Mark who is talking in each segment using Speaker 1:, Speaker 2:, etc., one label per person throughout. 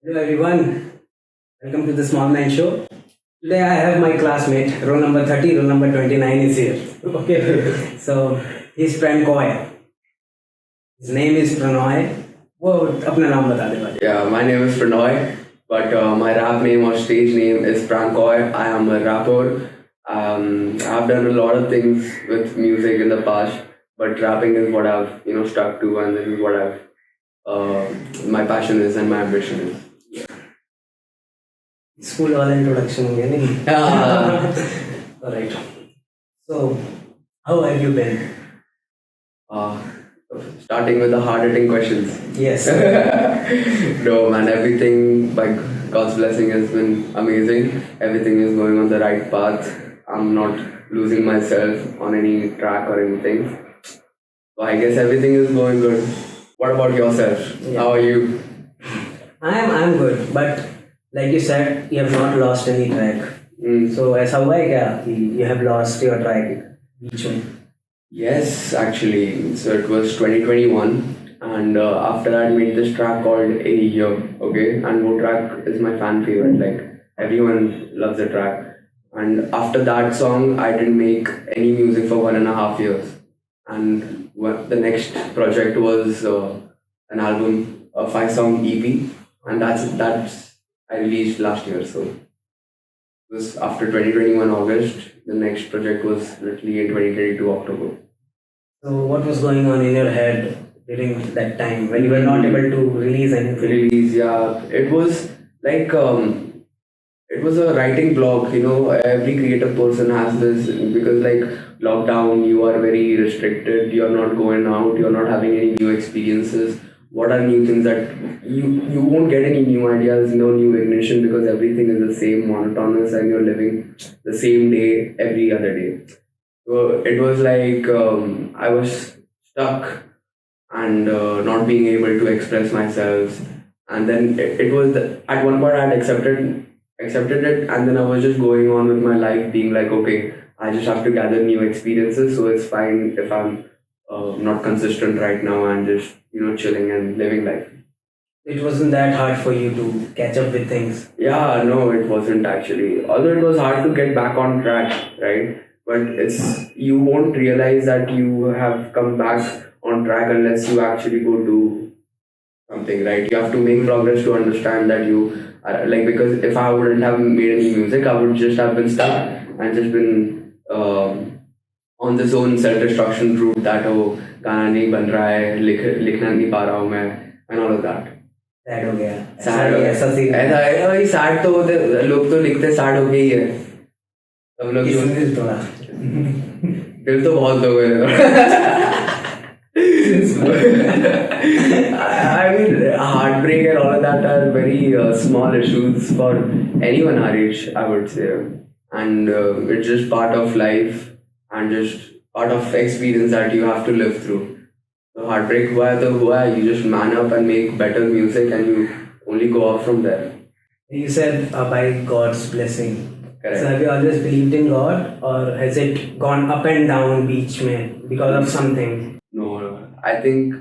Speaker 1: Hello everyone, welcome to the TheSmallMan Show. Today I have my classmate, roll number 30, roll number 29 is here. Okay, so he's Prankoy. His name is Pranoy. वो अपना नाम बता दे भाई.
Speaker 2: Yeah, my name is Pranoy, but my rap name or stage name is Prankoy. I am a rapper. I've done a lot of things with music in the past, but rapping is what I've stuck to, and this is what my passion is and my ambition is.
Speaker 1: School वाला introduction हो गया नहीं?
Speaker 2: Yeah.
Speaker 1: Alright. So, how have you been?
Speaker 2: Uh, Starting with the hard-hitting questions.
Speaker 1: Yes.
Speaker 2: No, man, everything by God's blessing has been amazing. Everything is going on the right path. I'm not losing myself on any track or anything. So I guess everything is going good. What about yourself?
Speaker 1: Yeah.
Speaker 2: How are you?
Speaker 1: I'm good, but like you said, you have not lost any track. So ऐसा हुआ है क्या कि you have lost your track बीच में?
Speaker 2: Yes, actually. So it was 2021, and after I made this track called A Year, okay? And that track is my fan favorite. Like, everyone loves the track. And after that song, I didn't make any music for 1.5 years. And the next project was an album, a 5-song EP, and that's I released last year. So it was after 2021 August. The next project was literally in 2022 October.
Speaker 1: So what was going on in your head during that time when you were not able to release anything?
Speaker 2: Release, yeah. It was like it was a writing block. Every creative person has this because like lockdown, you are very restricted. You're not going out. You're not having any new experiences. What are new things that you won't get any new ideas, no new ignition because everything is the same monotonous and you're living the same day every other day. So it was like I was stuck and not being able to express myself. And then it was at one point I had accepted it, and then I was just going on with my life, being like, okay, I just have to gather new experiences, so it's fine if I'm not consistent right now and just chilling and living life.
Speaker 1: It wasn't that hard for you to catch up with things.
Speaker 2: Yeah, no, it wasn't actually. Although it was hard to get back on track, right? But you won't realize that you have come back on track unless you actually go do something, right? You have to make progress to understand that you are like, because if I wouldn't have made any music, I would just have been stuck and just been on this own self-destruction route that oh गाना नहीं बन रहा है लिखना नहीं पा रहा हूँ मैं and all of that.
Speaker 1: Sad हो गया.
Speaker 2: सैड हो गया.
Speaker 1: ऐसा सीन.
Speaker 2: ऐसा है भाई. सैड तो होते लोग तो लिखते सैड हो गई है. सब लोग जो
Speaker 1: दिल थोड़ा.
Speaker 2: दिल तो बहुत लोगों I mean, heartbreak and all of that are very small issues for anyone our age, I would say. And it's just part of life and just part of experience that you have to live through. So heartbreak hua hai to hua hai. You just man up and make better music and you only go off from there.
Speaker 1: You said by God's blessing.
Speaker 2: Correct.
Speaker 1: So have you always believed in God, or has it gone up and down beach mein because of something?
Speaker 2: No, I think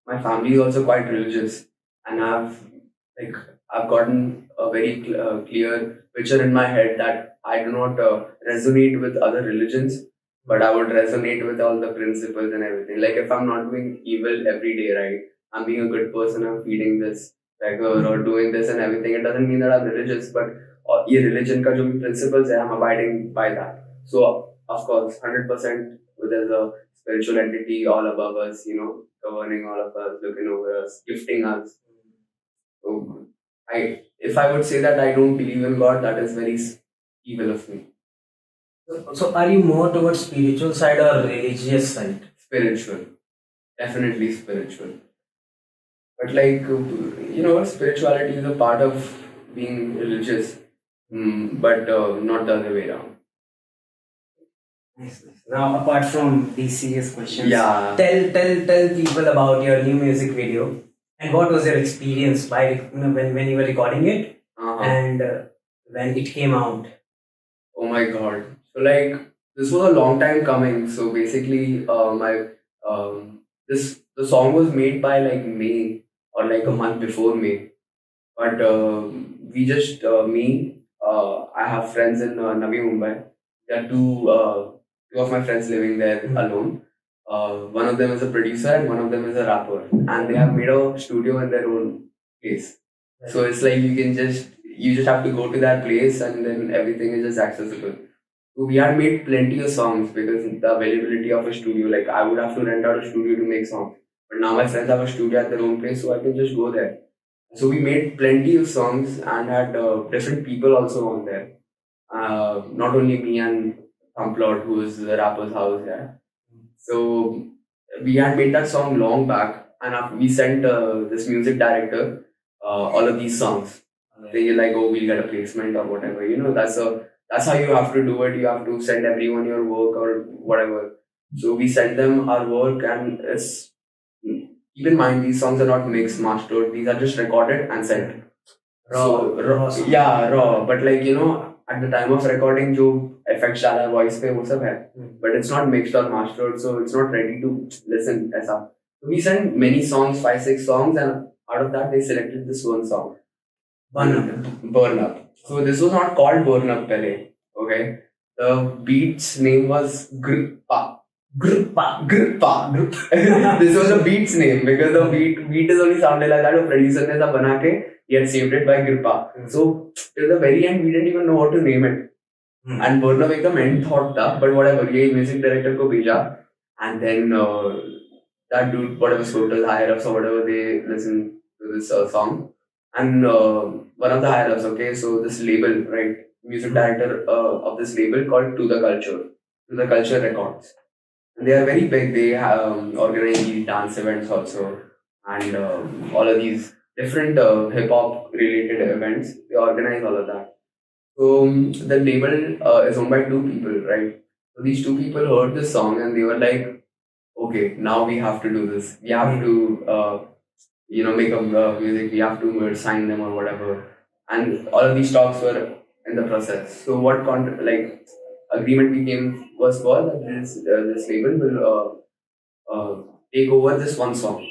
Speaker 2: my family is also quite religious, and I've gotten a very clear picture in my head that I do not resonate with other religions, but I would resonate with all the principles and everything. Like if I'm not doing evil every day, right? I'm being a good person. I'm feeding this beggar or doing this and everything. It doesn't mean that I'm religious, but ये religion का जो भी principles है, I'm abiding by that. So of course, 100% there's a spiritual entity all above us, governing all of us, looking over us, gifting us. So if I would say that I don't believe in God, that is very evil of me.
Speaker 1: So are you more towards spiritual side or religious side?
Speaker 2: Spiritual, definitely spiritual. But like spirituality is a part of being religious, but not the other way around.
Speaker 1: Nice. Now, apart from these serious questions,
Speaker 2: Yeah.
Speaker 1: tell people about your new music video and what was your experience when you were recording it and when it came out.
Speaker 2: Oh my god! So like this was a long time coming. So basically, the song was made by like May or like a month before May. But we just me. I have friends in Navi Mumbai. There are two of my friends living there alone. One of them is a producer and one of them is a rapper, and they have made a studio in their own place. So it's like you just have to go to that place and then everything is just accessible. So we had made plenty of songs because the availability of a studio, like I would have to rent out a studio to make songs. But now my friends have a studio at their own place, so I can just go there. So we made plenty of songs and had different people also on there. Not only me and Pamplot, who is the rapper's house, yeah. So we had made that song long back, and we sent this music director all of these songs. They like, oh, we'll get a placement or whatever. That's how you have to do it. You have to send everyone your work or whatever. So we sent them our work, and keep in mind these songs are not mixed, mastered. These are just recorded and sent. Raw song. Yeah, raw. But at the time of recording, जो effects डाला है voice पे वो सब है. But it's not mixed or mastered, so it's not ready to listen. ऐसा. So we sent many songs, 5, 6 songs, and out of that they selected this one song. Burn Up. So this was not called Burn Up पहले. Okay. The beat's name was Grippa. This was the beat's name because the beat is only sounded like that. The producer ने सब बना के he had saved it by Grippa. So till the very end we didn't even know what to name it. And Burn Up एकदम end thought था, but whatever. ये music director को भेजा, and then that dude, whatever Slotas, higher ups or whatever, they listen to this song. And one of the higher ups, okay, so this label, right, music director of this label called To The Culture Records. And they are very big. They organize these dance events also, and all of these different hip hop related events. They organize all of that. So the label is owned by two people, right? So these two people heard this song and they were like, okay, now we have to do this. We have to make a music. We have to sign them or whatever. And all of these talks were in the process. So what agreement was that this label will take over this one song.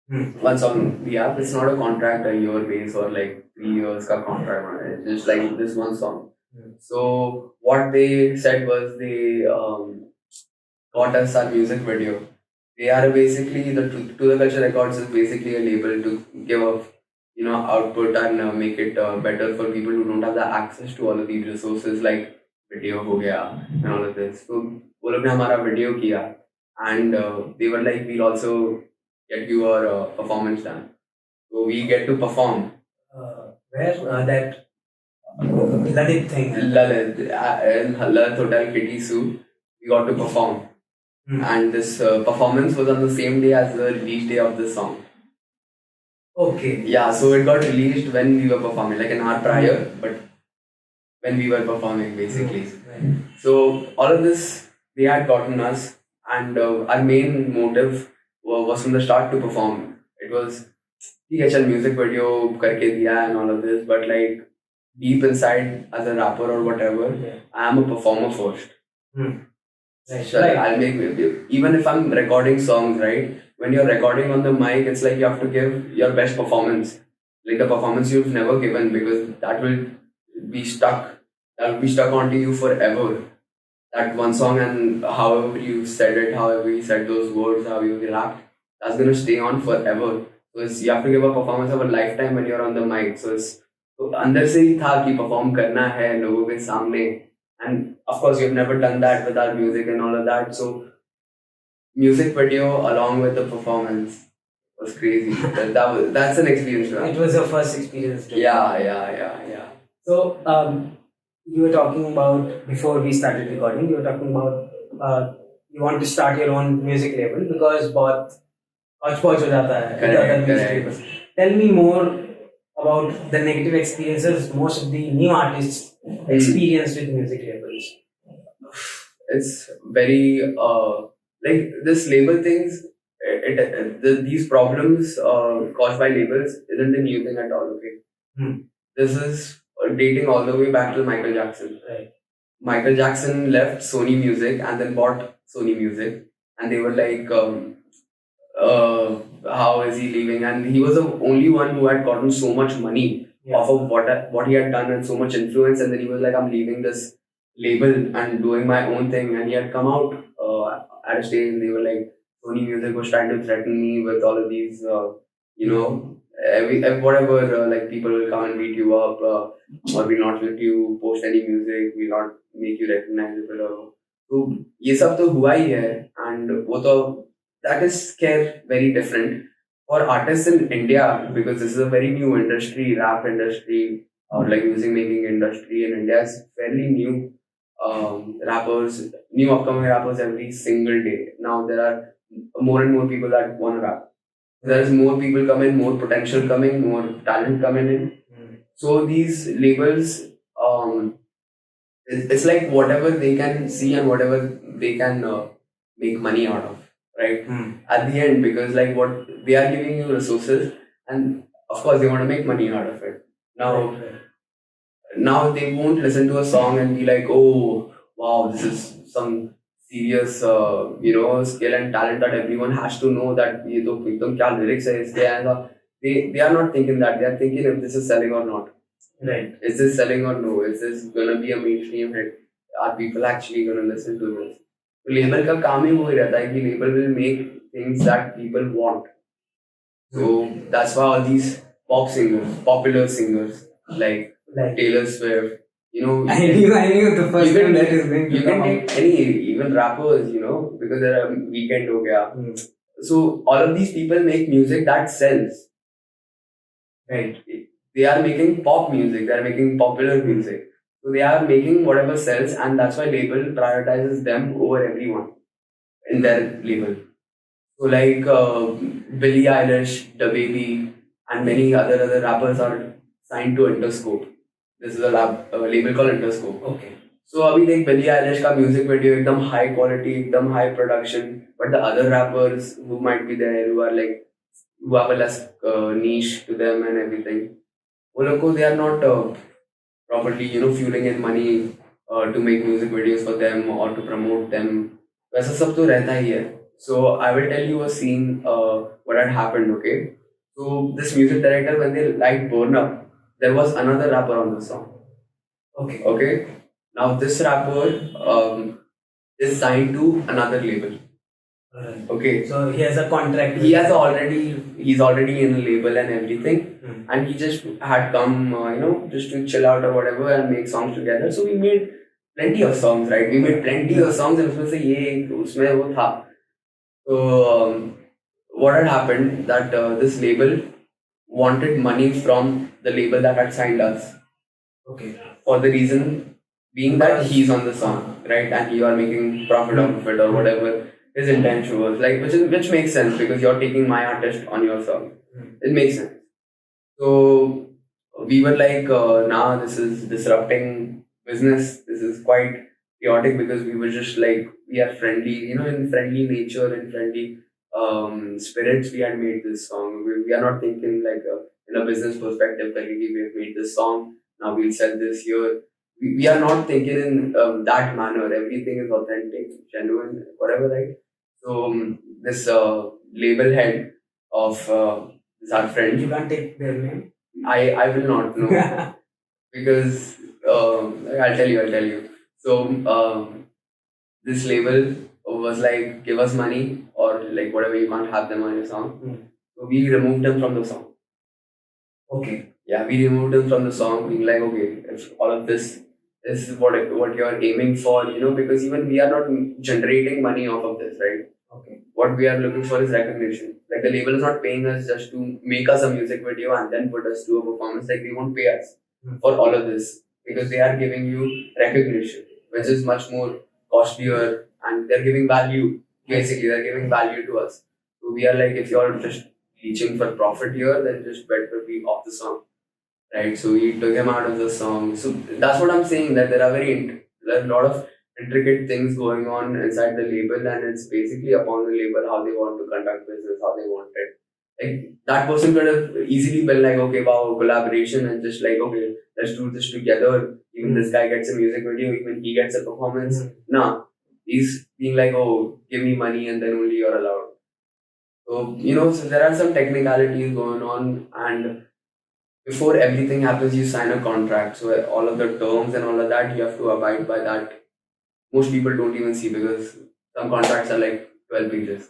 Speaker 2: One song we have. It's not a contract, a year base or like 3 years ka contract. It's just like this one song. So what they said was they got us our music video. They are basically To The Culture Records is basically a label to give a output and make it better for people who don't have the access to all of these resources like video हो गया and all of this. So वो लोग ने हमारा video किया and they were like, we'll also get your performance done. So we get to perform.
Speaker 1: Where that Lalit thing?
Speaker 2: Lalit in Lalit Hotel Kitty Sue. We got to perform. And this performance was on the same day as the release day of this song.
Speaker 1: Okay.
Speaker 2: Yeah, so it got released when we were performing, like an hour prior, but when we were performing basically.
Speaker 1: Right.
Speaker 2: So all of this, they had gotten us, and our main motive was from the start to perform. It was, ठीक है चल music video करके दिया and all of this, but like deep inside as a rapper or whatever, I am a performer first. So
Speaker 1: Right.
Speaker 2: I'll make even if I'm recording songs, right? When you're recording on the mic, it's like you have to give your best performance, like the performance you've never given, because that will be stuck. That will be stuck onto you forever. That one song and however you said it, however you said those words, how you rapped, that's gonna stay on forever. So you have to give a performance of a lifetime when you're on the mic. So अंदर से ही था कि perform करना है लोगों के सामने. And of course, you've never done that with our music and all of that. So, music video along with the performance was crazy. That's an experience. Right?
Speaker 1: It was your first experience.
Speaker 2: Yeah.
Speaker 1: So, you were talking about, before we started recording, you were talking about you want to start your own music label because बहुत hodgepodge हो जाता है with other music labels. Tell me more about the negative experiences most of the new artists experience with music labels.
Speaker 2: It's very like this label things. These problems caused by labels isn't a new thing at all. Okay, this is dating all the way back to Michael Jackson.
Speaker 1: Right.
Speaker 2: Michael Jackson left Sony Music and then bought Sony Music, and they were like, how is he leaving? And he was the only one who had gotten so much money off of what he had done and so much influence, and then he was like, I'm leaving this label and doing my own thing. And he had come out at a stage, and they were like, Sony Music was trying to threaten me with all of these, whatever, like people will come and beat you up, or will not let you post any music, will not make you recognizable. तो ये सब तो हुआ ही है, and वो तो that is scare very different for artists in India, because this is a very new industry, rap industry, or like music making industry in India is fairly new. Rappers, new upcoming rappers every single day. Now there are more and more people that want to rap. There is more people coming, more potential coming, more talent coming in. So these labels, it's like whatever they can see and whatever they can make money out of, right? At the end, because like what they are giving you resources, and of course they want to make money out of it. Now they won't listen to a song and be like, oh wow, this is some serious skill and talent that everyone has to know, that ये तो एकदम क्या lyrics है इसके, and they are not thinking that, they are thinking if this is selling or not. Right. Is this selling or no? Is this gonna be a mainstream hit? Are people actually gonna listen to this? तो labour का काम ही वो ही रहता है कि labour will make things that people want. So that's why all these pop singers, popular singers like Taylor Swift,
Speaker 1: I knew the first time that is going to
Speaker 2: you
Speaker 1: come
Speaker 2: can
Speaker 1: out.
Speaker 2: take any, even rappers, because there are Weekend ho gaya. So all of these people make music that sells. Right. They are making pop music, they are making popular music. So they are making whatever sells, and that's why label prioritizes them over everyone in their label. So like Billie Eilish, The Baby, and many other rappers are signed to Interscope. This is a label called Interscope.
Speaker 1: Okay.
Speaker 2: So अभी देख Billie Eilish का music video एकदम high quality, एकदम high production, but the other rappers who might be there, who have a less niche to them and everything, वो लोग को they are not properly fueling in money to make music videos for them or to promote them. वैसा सब तो रहता ही है. So I will tell you a scene what had happened. Okay, so this music director, when they liked Burn Up, there was another rapper on the song. Okay. Now this rapper is signed to another label. Okay.
Speaker 1: So he has a contract.
Speaker 2: He's already in a label and everything, and he just had come, just to chill out or whatever and make songs together. So we made plenty of songs, right? We made plenty of songs, and उसमें से ये उसमें वो था. So what had happened that this label wanted money from the label that had signed us.
Speaker 1: Okay.
Speaker 2: For the reason being that he's on the song, right, and you are making profit out of it or whatever his intention was, like, which makes sense because you're taking my artist on your song. It makes sense. So we were like, nah, this is disrupting business. This is quite chaotic, because we were just like, we are friendly, in friendly nature and friendly spirits. We had made this song. We are not thinking like in a business perspective, like we have made this song, now we'll sell this here. We are not thinking in that manner. Everything is authentic, genuine, whatever, right? So this label head of is our friend.
Speaker 1: You can't take their name.
Speaker 2: I will not know because I'll tell you. So this label was like, give us money or like whatever, you can't have them on your song. So we removed them from the song.
Speaker 1: Okay.
Speaker 2: Yeah, we removed them from the song, being like, okay, if all of this is what you're aiming for, because even we are not generating money off of this, right?
Speaker 1: Okay.
Speaker 2: What we are looking for is recognition. Like the label is not paying us just to make us a music video and then put us to a performance. Like they won't pay us for all of this, because they are giving you recognition, which is much more costlier, and they're giving value. Basically, they're giving value to us. So we are like, if you're just reaching for profit here, then just better be off the song. Right, so we took him out of the song. So that's what I'm saying, that there are a lot of intricate things going on inside the label, and it's basically upon the label how they want to conduct business, how they want it. Like that person could have easily been like, okay, wow, collaboration, and just like, okay, let's do this together. Even this guy gets a music video, even he gets a performance. Nah, he's being like, oh, give me money and then only you're allowed. So so there are some technicalities going on, and before everything happens, you sign a contract. So all of the terms and all of that, you have to abide by that. Most people don't even see because some contracts are like 12 pages.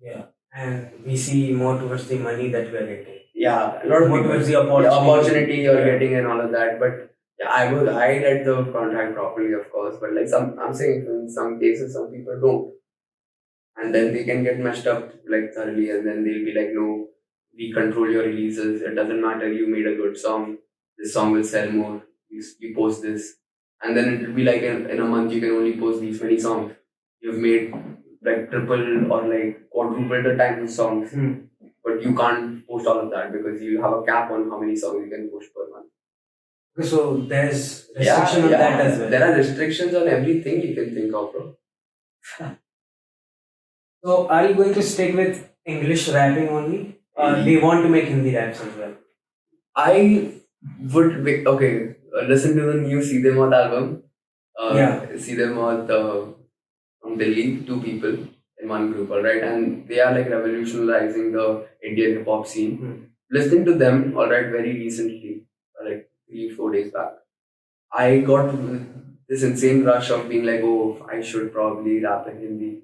Speaker 1: Yeah. And we see more towards the money that we are getting.
Speaker 2: Yeah, a lot of
Speaker 1: More
Speaker 2: people.
Speaker 1: towards the opportunity.
Speaker 2: You're getting and all of that. But yeah, I read the contract properly, of course. But like I'm saying in some cases, some people don't. And then they can get messed up like thoroughly, and then they'll be like, no, we control your releases. It doesn't matter. You made a good song. This song will sell more. You post this, and then it'll be like in a month you can only post these many songs. You've made like triple or like quadruple the time of songs, but you can't post all of that because you have a cap on how many songs you can post per month.
Speaker 1: Okay, so there's restriction on that as well.
Speaker 2: There are restrictions on everything you can think of, bro.
Speaker 1: So are you going to stick with English rapping only? Or do you want to make Hindi raps as well?
Speaker 2: I would listen to the new Seedhe Maut album. Seedhe Maut from Delhi, two people in one group, alright, and they are like revolutionizing the Indian hip hop scene. Listening to them, alright, very recently, like 3-4 days back, I got this insane rush of being like, oh, I should probably rap in Hindi.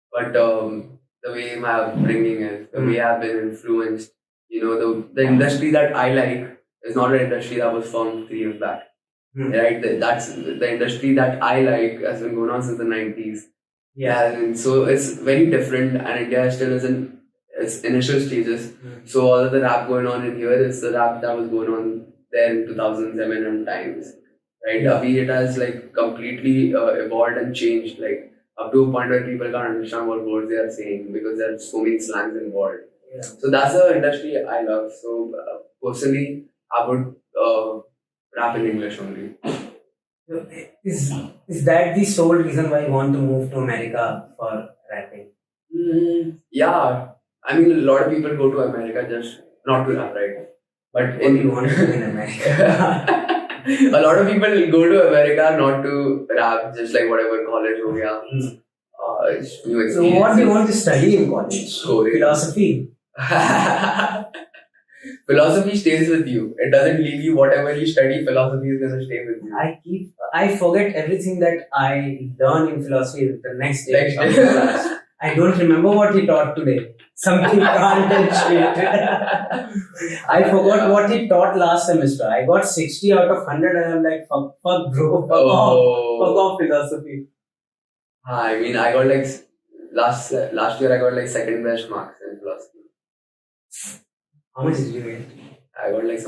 Speaker 2: But the way my upbringing is, the way I've been influenced, the industry that I like is not an industry that was formed 3 years back. Right? That's the industry that I like has been going on since the 90s. Yeah, and so it's very different, and India still is in its initial stages. So all of the rap going on in here is the rap that was going on there in 2007 and times. Right? Abhi it has like completely evolved and changed. Like up to a point where people can't understand what words they are saying because there are so many slangs involved. So that's the industry I love. So personally, I would rap in English only.
Speaker 1: Is that the sole reason why you want to move to America for rapping?
Speaker 2: Yeah, I mean a lot of people go to America just not to rap, right? But
Speaker 1: What do you want to do in America?
Speaker 2: A lot of people go to America not to rap, just like whatever college ho gaya. New
Speaker 1: So what do you want to study in college? Philosophy.
Speaker 2: Philosophy stays with you. It doesn't leave you. Whatever you study, philosophy is going to stay with you.
Speaker 1: I forget everything that I learn in philosophy the next day. I don't remember what he taught today. Something can't and shit. I forgot what he taught last semester. I got 60 out of 100 and I'm like, fuck bro, fuck off philosophy.
Speaker 2: I mean, I got like, last year I got like second best marks in philosophy.
Speaker 1: How much did you get?
Speaker 2: I got like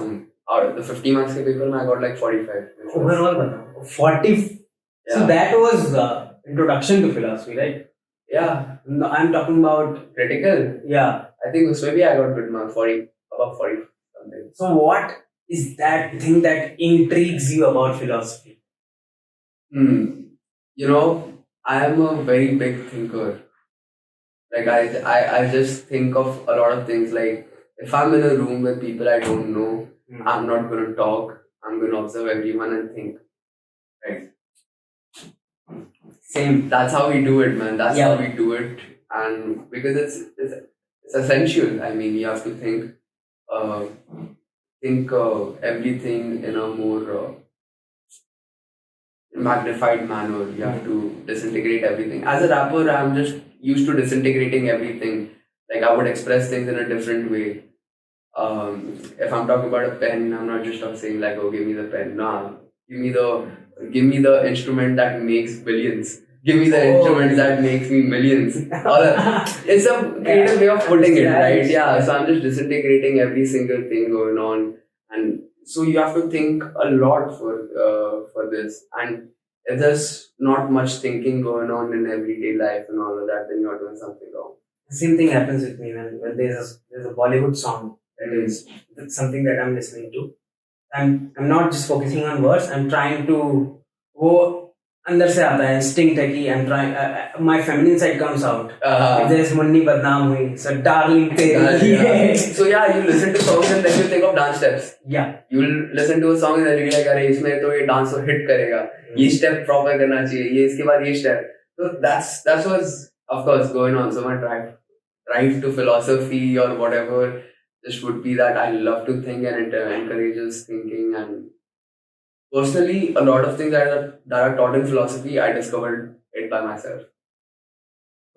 Speaker 2: out of the 50 marks paper, I got like 45.
Speaker 1: Overall, 40. Yeah. So that was introduction to philosophy, right?
Speaker 2: Yeah.
Speaker 1: No, I'm talking about
Speaker 2: critical.
Speaker 1: Yeah.
Speaker 2: I think maybe I got good marks, 40, above 40 something.
Speaker 1: So what is that thing that intrigues you about philosophy?
Speaker 2: I am a very big thinker. Like I just think of a lot of things. Like if I'm in a room with people I don't know, I'm not going to talk. I'm going to observe everyone and think. Right.
Speaker 1: Same.
Speaker 2: That's how we do it, man. That's how we do it, and because it's essential. I mean, you have to think everything in a more magnified manner. You have to disintegrate everything. As a rapper, I'm just used to disintegrating everything. Like I would express things in a different way. If I'm talking about a pen, I'm not just saying like, "Oh, give me the pen." Nah, give me the instrument that makes billions. Give me the instrument that makes me millions. It's a creative way of putting it, right? Yeah. So I'm just disintegrating every single thing going on, and so you have to think a lot for this. And if there's not much thinking going on in everyday life and all of that, then you're doing something wrong.
Speaker 1: The same thing happens with me when there's a Bollywood song that is something that I'm listening to. I'm not just focusing on words. I'm trying to वो अंदर से आता है instinct है कि I'm trying my feminine side comes out. If there's Munni बदनाम हुई, so darling तेरी.
Speaker 2: So yeah, you listen to songs and then you think of dance steps.
Speaker 1: Yeah.
Speaker 2: You'll listen to a song and then you'll be like, अरे इसमें तो ये dance तो hit करेगा. ये step proper करना चाहिए. ये इसके बाद ये step. So that's what's of course going on. So my drive to philosophy or whatever This would be that I love to think and it encourages thinking. And personally, a lot of things that are taught in philosophy, I discovered it by myself.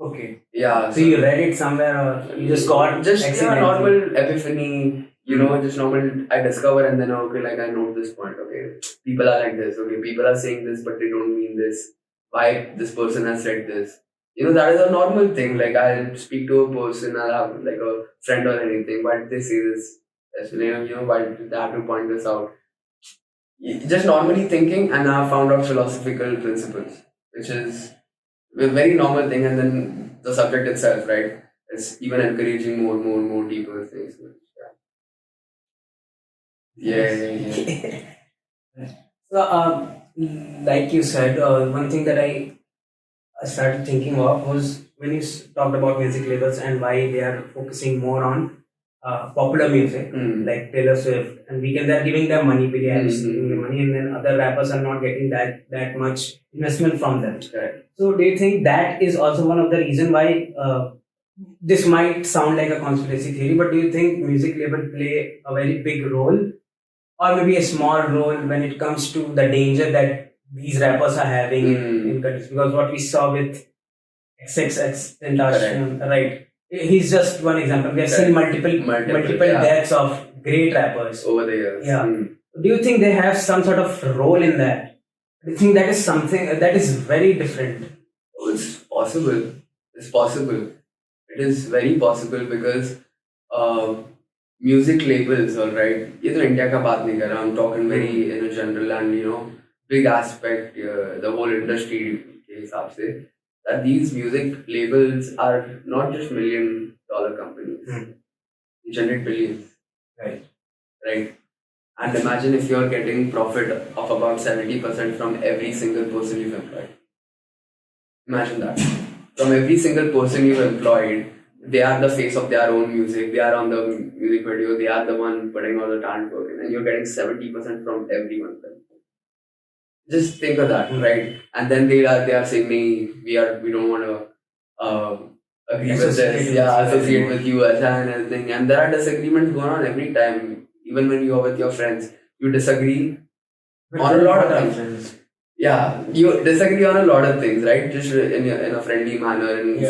Speaker 1: Okay.
Speaker 2: Yeah.
Speaker 1: So you read it somewhere or you just got
Speaker 2: just
Speaker 1: accidentally?
Speaker 2: normal epiphany, just normal. I discover and then okay, like I know this point. Okay, people are like this. Okay, people are saying this, but they don't mean this. Why this person has said this? That is a normal thing. Like I'll speak to a person, I'll have like a friend or anything. Why did they say this? Why did they have to point this out? Just normally thinking, and I found out philosophical principles, which is a very normal thing. And then the subject itself, right? It's even encouraging more deeper things. Yeah.
Speaker 1: So, like you said, one thing that I started thinking of was when you talked about music labels and why they are focusing more on popular music, like Taylor Swift and Weekend. They're giving them money, Billie Eilish is giving them money, and then other rappers are not getting that much investment from them.
Speaker 2: Right.
Speaker 1: So, do you think that is also one of the reason why? This might sound like a conspiracy theory, but do you think music label play a very big role, or maybe a small role when it comes to the danger that these rappers are having in countries? Because what we saw with XXX Tentacion, right? He's just one example. We have seen multiple deaths of great rappers
Speaker 2: over the years.
Speaker 1: Yeah. Do you think they have some sort of role in that? Do you think that is something that is very different?
Speaker 2: Oh, it's possible. It's possible. It is very possible because music labels, all right. ये तो India का बात नहीं कर रहा. I'm talking very in a general and big aspect the whole industry के हिसाब से that these music labels are not just $1 million companies. They generate billions.
Speaker 1: Right.
Speaker 2: Right. And imagine if you're getting profit of about 70% from every single person you've employed. Imagine that. From every single person you've employed, they are the face of their own music, they are on the music video, they are the one putting all the talent work in, and you're getting 70% from every one of them. Just think of that, right? And then they are saying, we don't want to agree with this, associate with you and everything. And there are disagreements going on every time. Even when you are with your friends, you disagree on a lot of things. Yeah, you disagree on a lot of things, right? Just in a friendly manner, in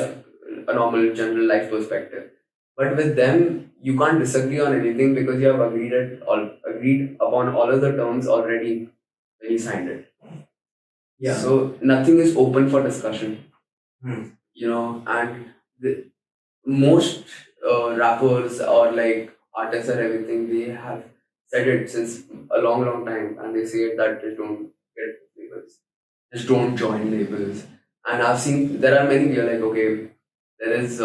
Speaker 2: a normal general life perspective. But with them, you can't disagree on anything because you have agreed upon all of the terms already when you signed it. Yeah. So nothing is open for discussion. And most rappers or like artists or everything, they have said it since a long time, and they say it that just don't get labels, just don't join labels. And I've seen there are many. We are like, okay, there is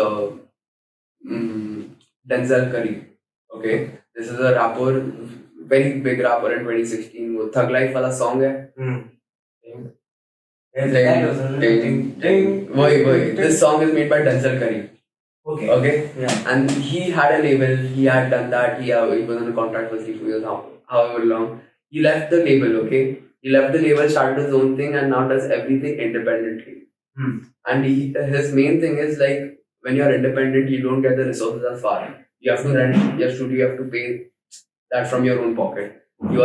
Speaker 2: Denzel Curry. Okay, this is a rapper, very big rapper in 2016. वो Thug Life वाला song है. This song is made by Denzel Curry. Okay. Yeah. And he had a label. He had done that. He was on a contract for 3 years, however long. He left the label. Okay. He left the label, started his own thing, and now does everything independently. And his main thing is like when you're independent, you don't get the resources as far. You have to rent your studio. You have to pay that from your own pocket. You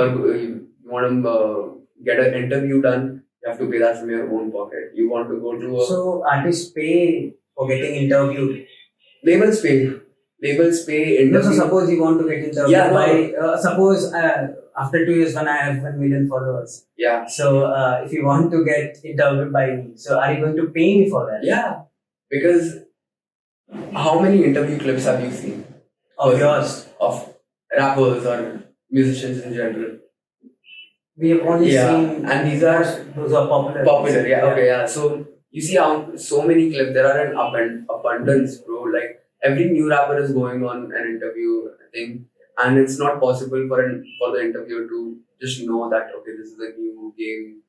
Speaker 2: want to get an interview done. You have to pay that from your own pocket. You want to go to
Speaker 1: so artists pay for getting interviewed.
Speaker 2: Labels pay interview.
Speaker 1: So suppose you want to get interviewed by suppose after 2 years when I have 1 million followers.
Speaker 2: Yeah.
Speaker 1: So if you want to get interviewed by me, so are you going to pay me for that?
Speaker 2: Yeah. Because how many interview clips have you seen?
Speaker 1: Of yours?
Speaker 2: Of rappers or musicians in general?
Speaker 1: We have only seen,
Speaker 2: and those
Speaker 1: are popular.
Speaker 2: Popular, yeah. Okay, yeah. So you see how so many clips there are an abundance, bro. Like every new rapper is going on an interview thing, and it's not possible for the interviewer to just know that okay, this is a new game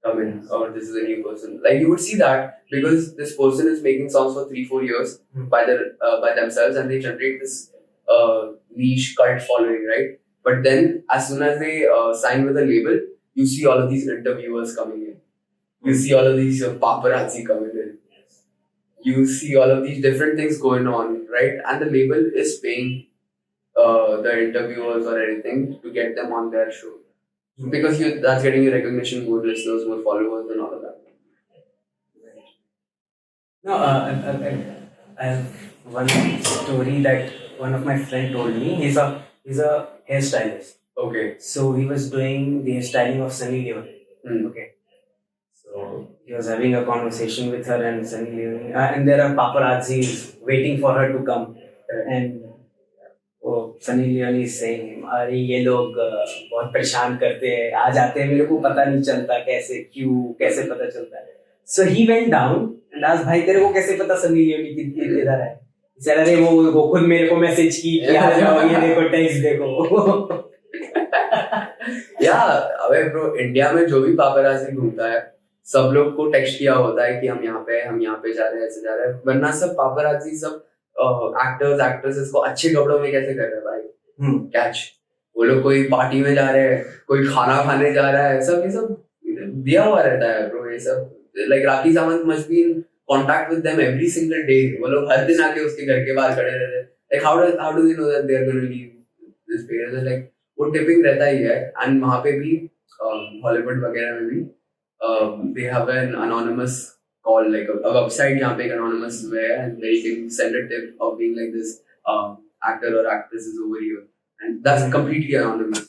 Speaker 2: coming or this is a new person. Like you would see that because this person is making songs for 3-4 years by themselves, and they generate this niche cult following, right? But then, as soon as they sign with a label, you see all of these interviewers coming in. You see all of these paparazzi coming in. You see all of these different things going on, right? And the label is paying the interviewers or anything to get them on their show. Because that's getting you recognition, more listeners, more followers, and all of that.
Speaker 1: No, I have one story that one of my friend told me. He's a hairstylist.
Speaker 2: Okay.
Speaker 1: So he was doing the hairstyling of Sunny Leone. Okay. So he was having a conversation with her and Sunny Leone, and there are paparazzis waiting for her to come. And Sunny Leone is saying, अरे ये लोग बहुत परेशान करते हैं, आ जाते हैं, मेरे को पता नहीं चलता कैसे क्यों कैसे पता चलता है. So he went down and asked, भाई तेरे को कैसे पता सनी लियोनी किधर है? सर अरे वो खुद मेरे को मैसेज की कि आ जाओ, ये देखो टेक्स्ट देखो.
Speaker 2: यार अबे ब्रो, इंडिया में जो भी पापराजी घूमता है सब लोग को टेक्स्ट किया होता है कि हम यहाँ पे जा रहे हैं, ऐसे जा रहे हैं. वरना सब पापराजी सब एक्टर्स एक्ट्रेसेस को अच्छे कपड़ों में कैसे कर रहे हैं भाई? कैच. वो लोग कोई पार्टी में जा रहे हैं, कोई खाना खाने जा रहा है, सब ये सब दिया हुआ रहता है ब्रो. ये सब like Rakhi Sawant must be in contact with them every single day. वो लोग हर दिन आके उसके घर के बाहर खड़े रहते हैं. Like how do they know that they are gonna leave this place? Like वो टिपिंग रहता ही है. एंड वहां पे भी हॉलीवुड वगैरह में भी they have an anonymous call, like a website जहाँ पे एक anonymous way and where you can send a tip of being like this actor or actress is over here, and that's completely anonymous.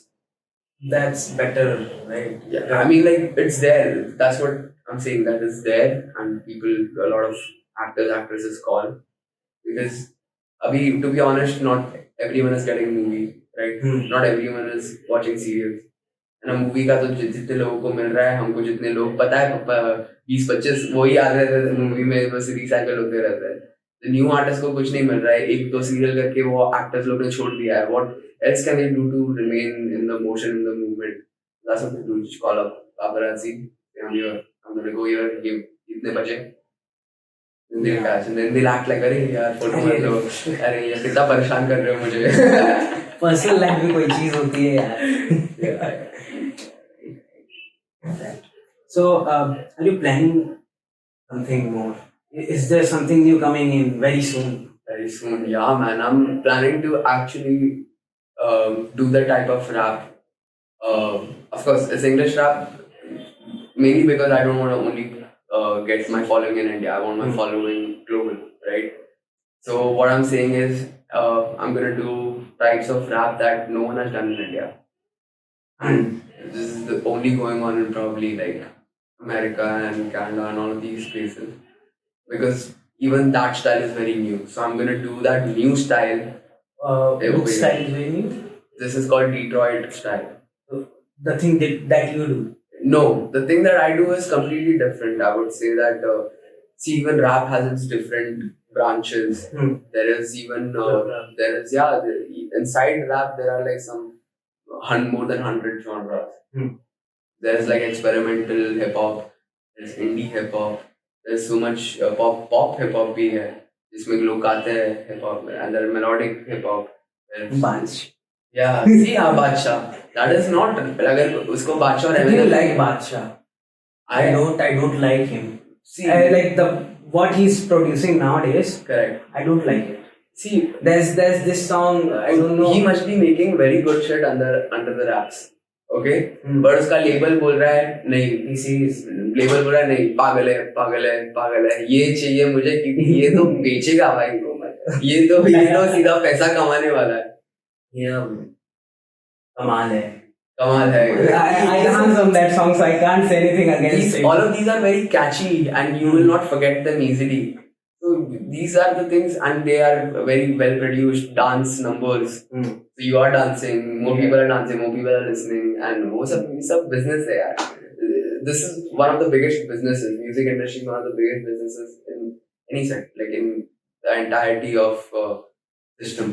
Speaker 1: That's better, right?
Speaker 2: Yeah, I mean like it's there. That's what I'm saying. That is there, and people, a lot of actors, actresses call because, to be honest, not everyone is getting a movie, right? Not everyone is watching serials. And movie का तो जितने लोगों को मिल रहा है, हमको जितने लोग पता है 20-25 वही आ रहे थे मूवी में, बस रिसाइकल होते रहते हैं. न्यू आर्टिस्ट को कुछ नहीं मिल रहा है. 1-2 सीरियल करके वो एक्टर्स लोग ने छोड़ दिया है. What else can they do to remain in the motion, in the movement? That's what they do. Just call up paparazzi, I'm here, I'm going to go here, give इतने बजे, then they'll catch, and then they'll act like अरे यार photo मत लो, अरे यार कितना परेशान कर रहे हो मुझे.
Speaker 1: पर्सनल लाइफ में कोई चीज होती है यार. So, are you planning something more? Is there something new coming in very soon?
Speaker 2: Very soon, yeah, man. I'm planning to actually do that type of rap. Of course, it's English rap, mainly because I don't want to only get my following in India. I want my following global, right? So what I'm saying is, I'm gonna do types of rap that no one has done in India, and this is the only going on in probably like America and Canada and all of these places, because even that style is very new. So I'm gonna do that new style.
Speaker 1: Which style is very new?
Speaker 2: This is called Detroit style.
Speaker 1: The thing that you do?
Speaker 2: No, the thing that I do is completely different. I would say that see, even rap has its different branches. There is even inside rap there are like some more than 100 genres. There's like experimental hip hop, there's indie hip hop, there's so much pop hip hop bhi hai, जिसमें लोग गाते हैं hip hop, and there melodic hip hop.
Speaker 1: Bunch.
Speaker 2: Yeah, see, Badshah. That is not. अगर उसको बादशाह और
Speaker 1: I like Badshah. I don't like him.
Speaker 2: See,
Speaker 1: I like what he's producing nowadays.
Speaker 2: Correct.
Speaker 1: I don't like it.
Speaker 2: See,
Speaker 1: there's this song. I don't know.
Speaker 2: He must be making very good shit under the raps. Okay, but उसका label बोल रहा है नहीं. Label बोल रहा है नहीं, पागल है, ये चाहिए मुझे क्योंकि ये तो बेचेगा भाई. ये तो सीधा पैसा कमाने वाला है.
Speaker 1: कमाल है.
Speaker 2: I
Speaker 1: can't sing that song, so I can't say anything against it.
Speaker 2: All of these are very catchy, and you will not forget them easily. So these are the things, and they are very well produced dance numbers. So you are dancing, more people are dancing, more people are listening, and वो सब business है यार. This is one of the biggest businesses. Music industry is one of the biggest businesses in any sector, like in the entirety of system.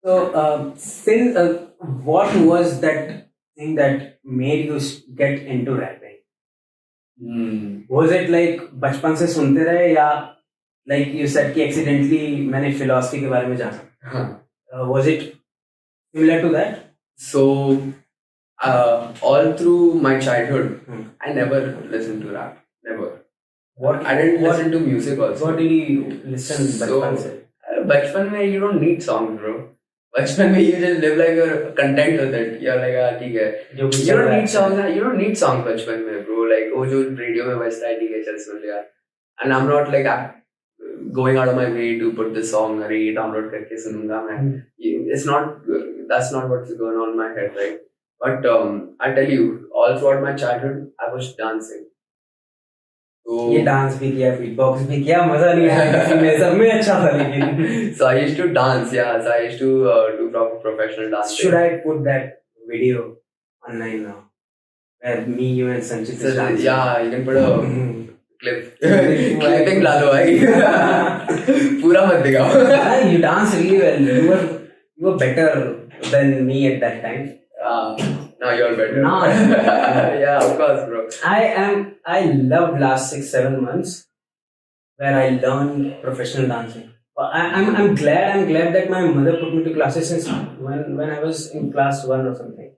Speaker 2: So,
Speaker 1: since what was that thing that made you get into rapping? Was it like बचपन से सुनते रहे या like you said कि accidentally मैंने philosophy के बारे में जाना? Was it similar to that?
Speaker 2: So, all through my childhood, I never listened to rap. Never. I didn't listen to music also.
Speaker 1: What did you listen बचपन से?
Speaker 2: बचपन में you don't need songs, bro. बचपन में you just live like you're content with it. You're like हाँ ठीक है. You don't need songs. You don't need songs बचपन में, bro. Like वो जो रेडियो में बजता है ठीक है चल सुन लिया. And I'm not like going out of my way to put this song अरे ये download करके सुनूंगा मैं. It's not. That's not what's going on in my head, right? But I tell you, all throughout my childhood, I was dancing. So
Speaker 1: ये dance भी किया, beatbox भी किया, मजा नहीं आया किसी में, सब में अच्छा था लेकिन.
Speaker 2: so I used to dance, yeah. So I used to do proper professional dancing.
Speaker 1: Should I put that video online now? Where me, you and Sanchit is dancing?
Speaker 2: Yeah, you can put a clip. Clipping ला दो भाई. पूरा मत दिखाओ.
Speaker 1: You dance really well. You were better than me at that time.
Speaker 2: Now you're better.
Speaker 1: Now,
Speaker 2: yeah, of course, bro.
Speaker 1: I loved last 6-7 months where I learned professional dancing. I'm glad that my mother put me to classes since when I was in class 1 or something.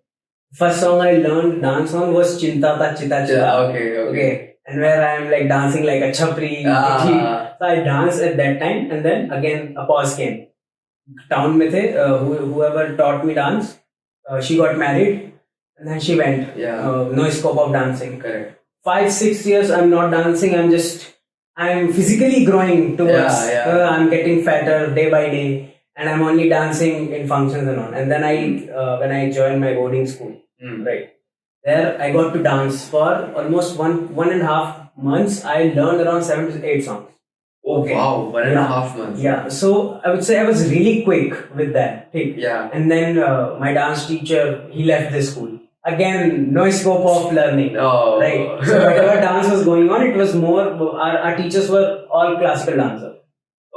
Speaker 1: First song I learned dance on was Chinta Ta Chita Chita.
Speaker 2: Yeah, okay.
Speaker 1: And where I am like dancing like a chapri. So I danced at that time, and then again a pause came. Town में थे, whoever taught me dance, she got married. And then she went.
Speaker 2: Yeah.
Speaker 1: No scope of dancing.
Speaker 2: Correct.
Speaker 1: 5-6 years I'm not dancing. I'm physically growing towards. I'm getting fatter day by day, and I'm only dancing in functions and all. And then when I joined my boarding school, right there I got to dance for almost 1.5 months. I learned around 7 to 8 songs.
Speaker 2: Oh okay. Wow, 1.5 months.
Speaker 1: Yeah, so I would say I was really quick with that.
Speaker 2: Yeah.
Speaker 1: And then my dance teacher, he left the school. Again, no scope of learning.
Speaker 2: Oh.
Speaker 1: Right. So whatever dance was going on, it was more, our teachers were all classical dancers.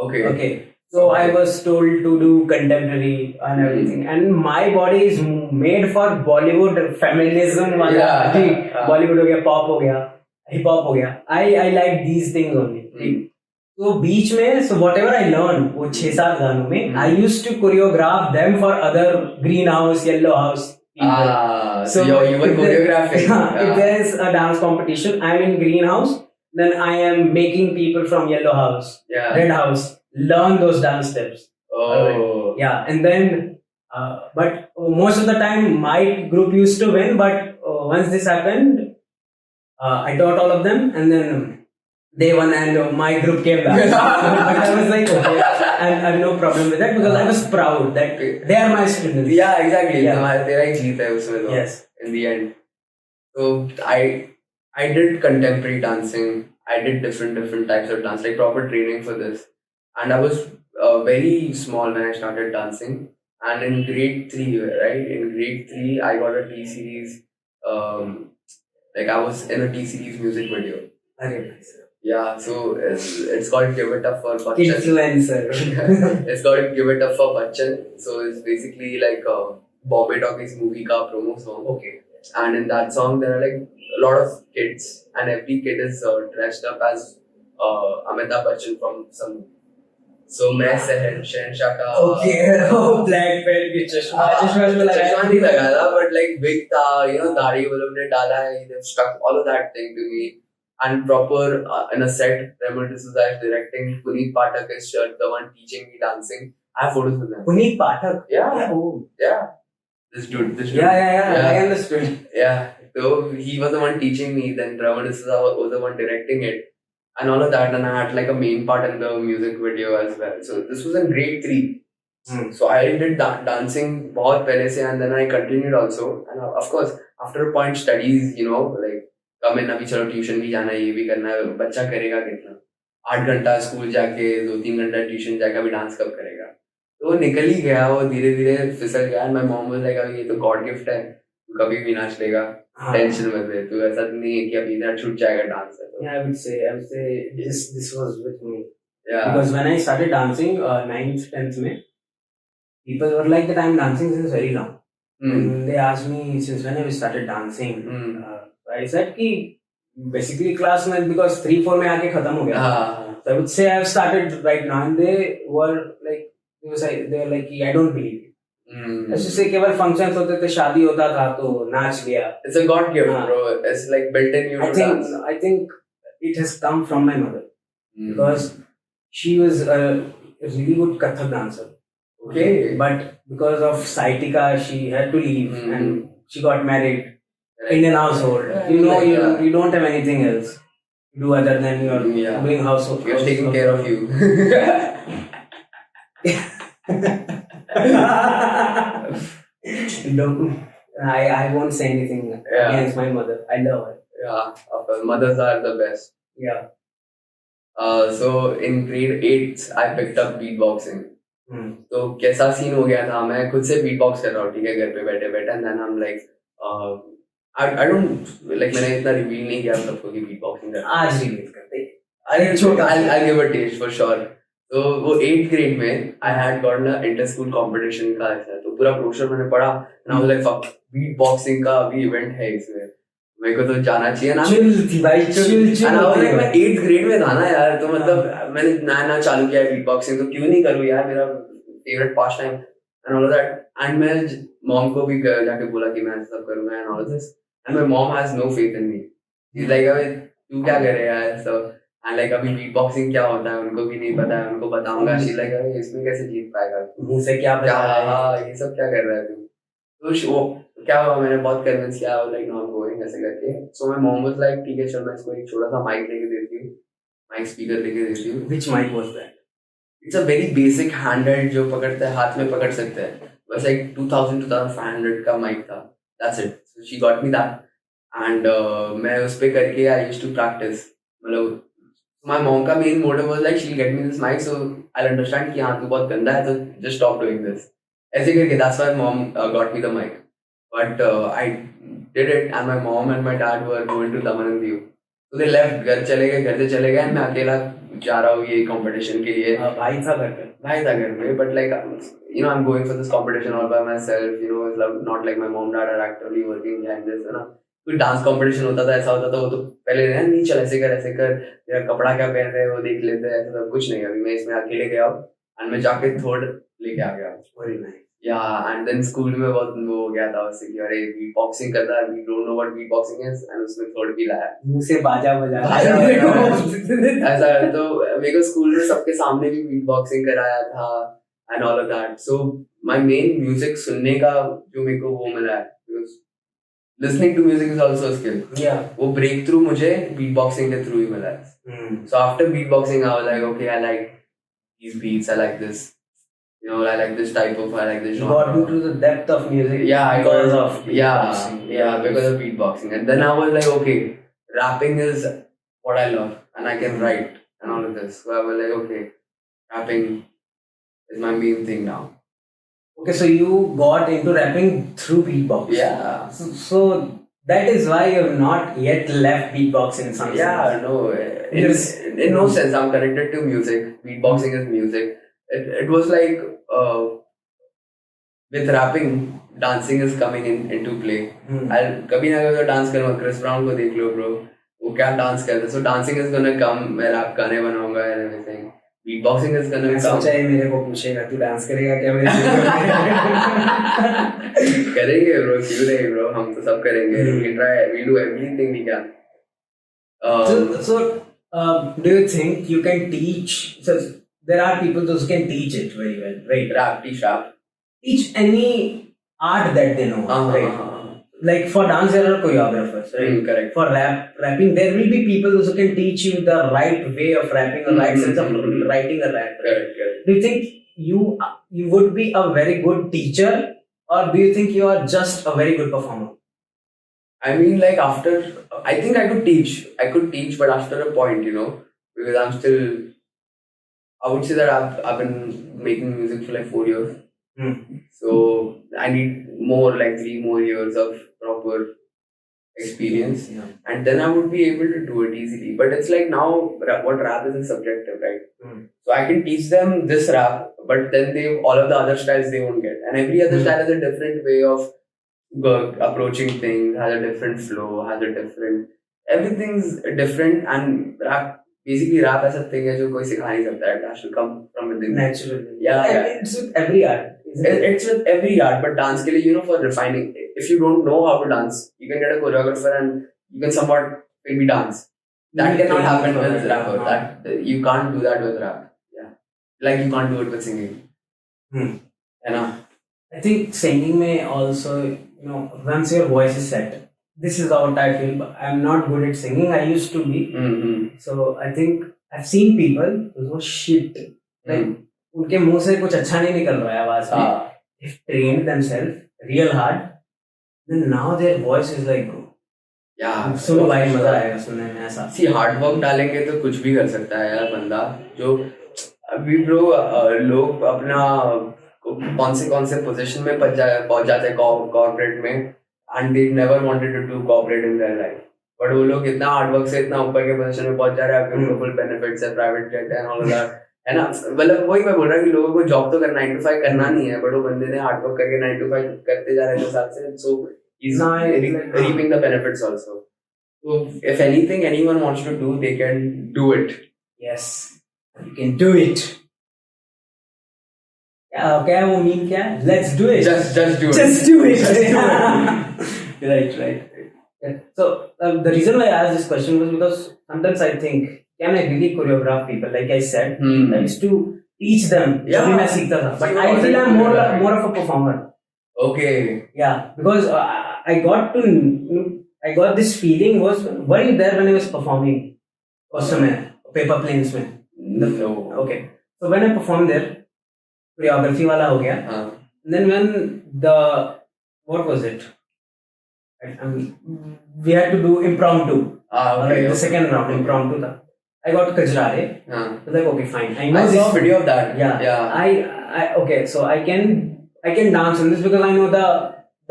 Speaker 1: Okay. So I was told to do contemporary and everything. And my body is made for Bollywood feminism. Bollywood ho gaya, pop ho gaya, hip hop ho gaya. I like these things only. So बीच में, so whatever I learned वो 6-7 गानों में, I used to choreograph them for other green house, yellow house people.
Speaker 2: So you were choreographing.
Speaker 1: If there is a dance competition, I am in green house, then I am making people from yellow house, red house, learn those dance steps.
Speaker 2: Oh.
Speaker 1: Yeah, and then, but most of the time my group used to win, but once this happened, I taught all of them, and then they won and my group came back. But I was like, okay, I have no problem with that because I was proud that they are my students.
Speaker 2: Yeah, exactly. तेरा ही जीत है उसमें तो.
Speaker 1: Yes.
Speaker 2: In the end. So I did contemporary dancing. I did different types of dance, like proper training for this. And I was very small when I started dancing. And in grade 3, right? In grade 3, I got a T series. Like I was in a T series music video.
Speaker 1: Very nice.
Speaker 2: Yeah, so it's called Give It Up for Bachchan.
Speaker 1: Influencer.
Speaker 2: It's called Give It Up for Bachchan. So it's basically like a Bombay Talkies movie ka promo song.
Speaker 1: Okay.
Speaker 2: And in that song there are like a lot of kids, and every kid is dressed up as Amitabh Bachchan from some. So मैं शहनशाह का.
Speaker 1: Okay. Oh, black belt की चश्मा
Speaker 2: नहीं लगा था, but like big था, दाढ़ी वो लोग ने डाला है, they've stuck all of that thing to me. And proper in a set, Pranoy Puthran is directing. Puneet Pathak is the one teaching me dancing. I have photos with them.
Speaker 1: Puneet Pathak?
Speaker 2: Yeah.
Speaker 1: Oh.
Speaker 2: Yeah. This dude.
Speaker 1: Yeah. I understood.
Speaker 2: Yeah. So he was the one teaching me. Then Pranoy Puthran was the one directing it, and all of that. And I had like a main part in the music video as well. So this was in grade 3. So I did dancing बहुत पहले से, and then I continued also. And of course, after a point, studies, like. कम अभी चलो tuition भी जाना है, ये भी करना है, बच्चा करेगा कितना, 8 घंटा स्कूल जाके 2-3 घंटा ट्यूशन जाके अभी डांस कब करेगा. तो वो निकल ही गया, वो धीरे धीरे फिसल गया. माय मॉम वाज लाइक अभी ये तो गॉड गिफ्ट है, तू कभी भी नाच लेगा, टेंशन मत ले, तू ऐसा नहीं है कि अभी इधर छूट जाएगा डांस है. तो
Speaker 1: I would say this was with me. Because when I started dancing 9th 10th में, people were like that I'm dancing since very long. And they asked me since when I started dancing. I said कि basically class में, because 3-4 में आके खत्म हो गया. So I would say I've started right now, and they were like I don't believe it. ऐसे से केवल functions होते थे, शादी होता था तो नाच लिया.
Speaker 2: It's a God gift, bro. It's like built in you to dance.
Speaker 1: I think it has come from my mother because she was a really good Kathak dancer.
Speaker 2: Okay.
Speaker 1: But because of sciatica, she had to leave and she got married. Indian household. You don't have anything else to do other than you're doing household.
Speaker 2: You're taking care of you.
Speaker 1: I won't say anything against my mother. I love her.
Speaker 2: Yeah, of course. Mothers are the best.
Speaker 1: Yeah.
Speaker 2: So in grade 8 I picked up beatboxing. तो कैसा scene हो गया था, मैं खुद से beatbox कर रहा हूँ, ठीक है, घर पे बैठे बैठे, and then I am like I don't like, मैंने इतना रिवील नहीं किया सबको कि बीटबॉक्सिंग कर, आज रिवील करते, अरे छोटा, I give a test for sure. तो वो 8th ग्रेड में I had got a inter school competition का ऐसा, तो पूरा ब्रोशर मैंने पढ़ा and I was like fuck, beatboxing का अभी इवेंट है इसमें, मेरे को तो जाना चाहिए ना. चिल भाई, चिल. मैं 8th ग्रेड में था ना यार, तो मतलब मैंने नया चालू किया है बीटबॉक्सिंग, तो क्यों नहीं करूँ यार, मेरा favourite pastime and all that. And मैं मॉम को भी जाके बोला कि मैं सब करूंगा and all this, and my mom has no faith in me. She is like, अबे तू क्या कर रहा है यार, सब. एंड लाइक अभी बीटबॉक्सिंग क्या होता है उनको भी नहीं पता है, उनको बताऊंगा, शी लाइक, अबे इसमें कैसे जीत पाएगा, मुंह से क्या बता रहा है, हां ये सब क्या कर रहा है तू. तो वो क्या हुआ, मैंने बहुत कन्विंस किया, like no I am going ऐसे करके. So my mom was like, ठीक है चल मैं इसको एक छोटा सा माइक लेके देती हूँ, माइक स्पीकर लेके देती हूँ. Which mic was that? It's a very basic handheld जो पकड़ते हैं, हाथ में पकड़ सकते हैं, बस एक 2500 का माइक था, that's it. So she got me that and मैं उस पे करके आई यूज्ड टू प्रैक्टिस. मतलब माय मॉम का main motive was like, she will get me this mic so I will understand कि हाँ तू बहुत गंदा है, तो जस्ट स्टॉप डूइंग दिस, ऐसे करके. That's why mom got me the mic. But I did it and my mom and my dad were going to Daman and Diu, तो दे लेफ्ट, घर से चले गए, मैं अकेला जा रहा हूँ ये कंपटीशन के लिए. भाई था घर पे, but like you know I am going for this competition all by myself, you know, not like my mom dad are actively working behind this, है ना. कोई डांस कंपटीशन होता था, ऐसा होता था, वो तो पहले नहीं चल ऐसे कर तेरा कपड़ा क्या पहन रहे हैं वो देख लेते हैं, ऐसा सब कुछ नहीं. अभी मैं इसमें अकेले गया हूँ एंड मैं जाके थर्ड लेके आ गया. Very nice. या एंड देन स्कूल में बहुत वो हो गया था उससे कि अरे बीटबॉक्सिंग करता है, we don't know what beatboxing is, and उसमें थर्ड भी लाया, मुंह से बाजा बजा ऐसा. तो मेरे को स्कूल में सबके सामने भी बीटबॉक्सिंग कराया था and all of that. So my main music सुनने का जो मेरे को वो मिला है, listening to music is also a skill. Yeah. वो break through मुझे beatboxing के through ही मिला है. So after beatboxing I was like, okay, I like these beats, I like this, you know, I like this type of, I like this genre. Got into the depth of music. Yeah, because of beatboxing. Yeah, because of beatboxing. And then I was like, okay, rapping is what I love and I can write and all of this. So I was like, okay, rapping is my main thing now. Okay, so you got into rapping through beatbox. Yeah. So that is why you have not yet left beatboxing in some sense. Yeah, no. In no sense, I'm connected to music. Beatboxing is music. It was like with rapping, dancing is coming into play. I'll कभी ना कभी dance करूँगा. Chris brown को देख लो bro, वो क्या dance करते हैं. So dancing is gonna come. मैं रैप गाने बनाऊँगा and everything. Beatboxing is gonna come. सोचा है मेरे को पूछेगा तू डांस करेगा क्या मेरे करेंगे bro, क्यों नहीं bro, हम तो सब करेंगे. We try, we do everything we can. Do you think you can teach? So there are people those who can teach it very well, right? Teach any art that they know, right? Like for dance there are choreographers, right? Correct. For rapping there will be people who can teach you the right way of rapping, or right sense of writing a rap. Correct. Do you think you would be a very good teacher, or do you think you are just a very good performer? I mean, like after, I think I could teach, but after a point, you know, because I'm still, I would say that I've been making music for like 4 years. So I need more, like 3 more years of proper experience, and then I would be able to do it easily. But it's like now what rap is subjective, right? So I can teach them this rap, but then all of the other styles they won't get, and every other style has a different way of approaching things, has a different flow, has a different, everything's different. And rap as a thing है जो कोई सिखा नहीं सकता. It has to come from within naturally. Yeah. It's with every art. It's with every art, but dance के लिए, you know, for refining, if you don't know how to dance, you can get a choreographer and you can somewhat maybe dance. That cannot happen with rap. That you can't do that with rap. Yeah. Like you can't do it with singing. You know?
Speaker 1: I think singing may also, once your voice is set, this is what I feel. But I'm not good at singing. I used to be. So I think I've seen people who shit. Like, उनके मुंह से कुछ अच्छा नहीं निकल रहा है आवाज में. They've trained themselves real hard. Then now their voice is like,
Speaker 2: Yeah.
Speaker 1: सुनो भाई मजा आएगा सुनने में ऐसा.
Speaker 2: See, hard work डालेंगे तो कुछ भी कर सकता है यार बंदा. जो अभी ब्रो लोग अपना कौन से पोजीशन में पहुंच जाते हैं कॉर्पोरेट में and they never wanted to do corporate in their life. But वो लोग इतना हार्ड वर्क से इतना ऊपर के पोजीशन में पहुंच जा रहे हैं. आपके फुल बेनिफिट्स है, प्राइवेट जेट है, ऑल दैट, है ना. मतलब वही मैं बोल रहा हूँ कि लोगों को जॉब तो करना 9 to 5 करना नहीं है, बट वो बंदे ने हार्ड वर्क करके 9 to 5 करते जा रहे हैं साथ से. सो he's reaping the benefits also. So if anything anyone wants to do, they can do it.
Speaker 1: Yes, you can do it. क्या वो मीन क्या है? Let's do it.
Speaker 2: Just do it.
Speaker 1: Just do it. Right. So the reason why I asked this question was because sometimes I think, can I really choreograph people? Like I said, I used to teach them.
Speaker 2: Yeah.
Speaker 1: मैं सीखता था. But I feel I'm more of a performer.
Speaker 2: Okay.
Speaker 1: Yeah, because I got this feeling was were you there when I was performing? उस समय paper planes में.
Speaker 2: No.
Speaker 1: Okay. So when I performed there, choreography वाला हो गया. Then when what was it? We had to do impromptu.
Speaker 2: Okay.
Speaker 1: The second round impromptu था. I got Kajrare. I was like, okay, fine.
Speaker 2: I saw a video of that.
Speaker 1: Yeah. I okay. So I can dance on this because I know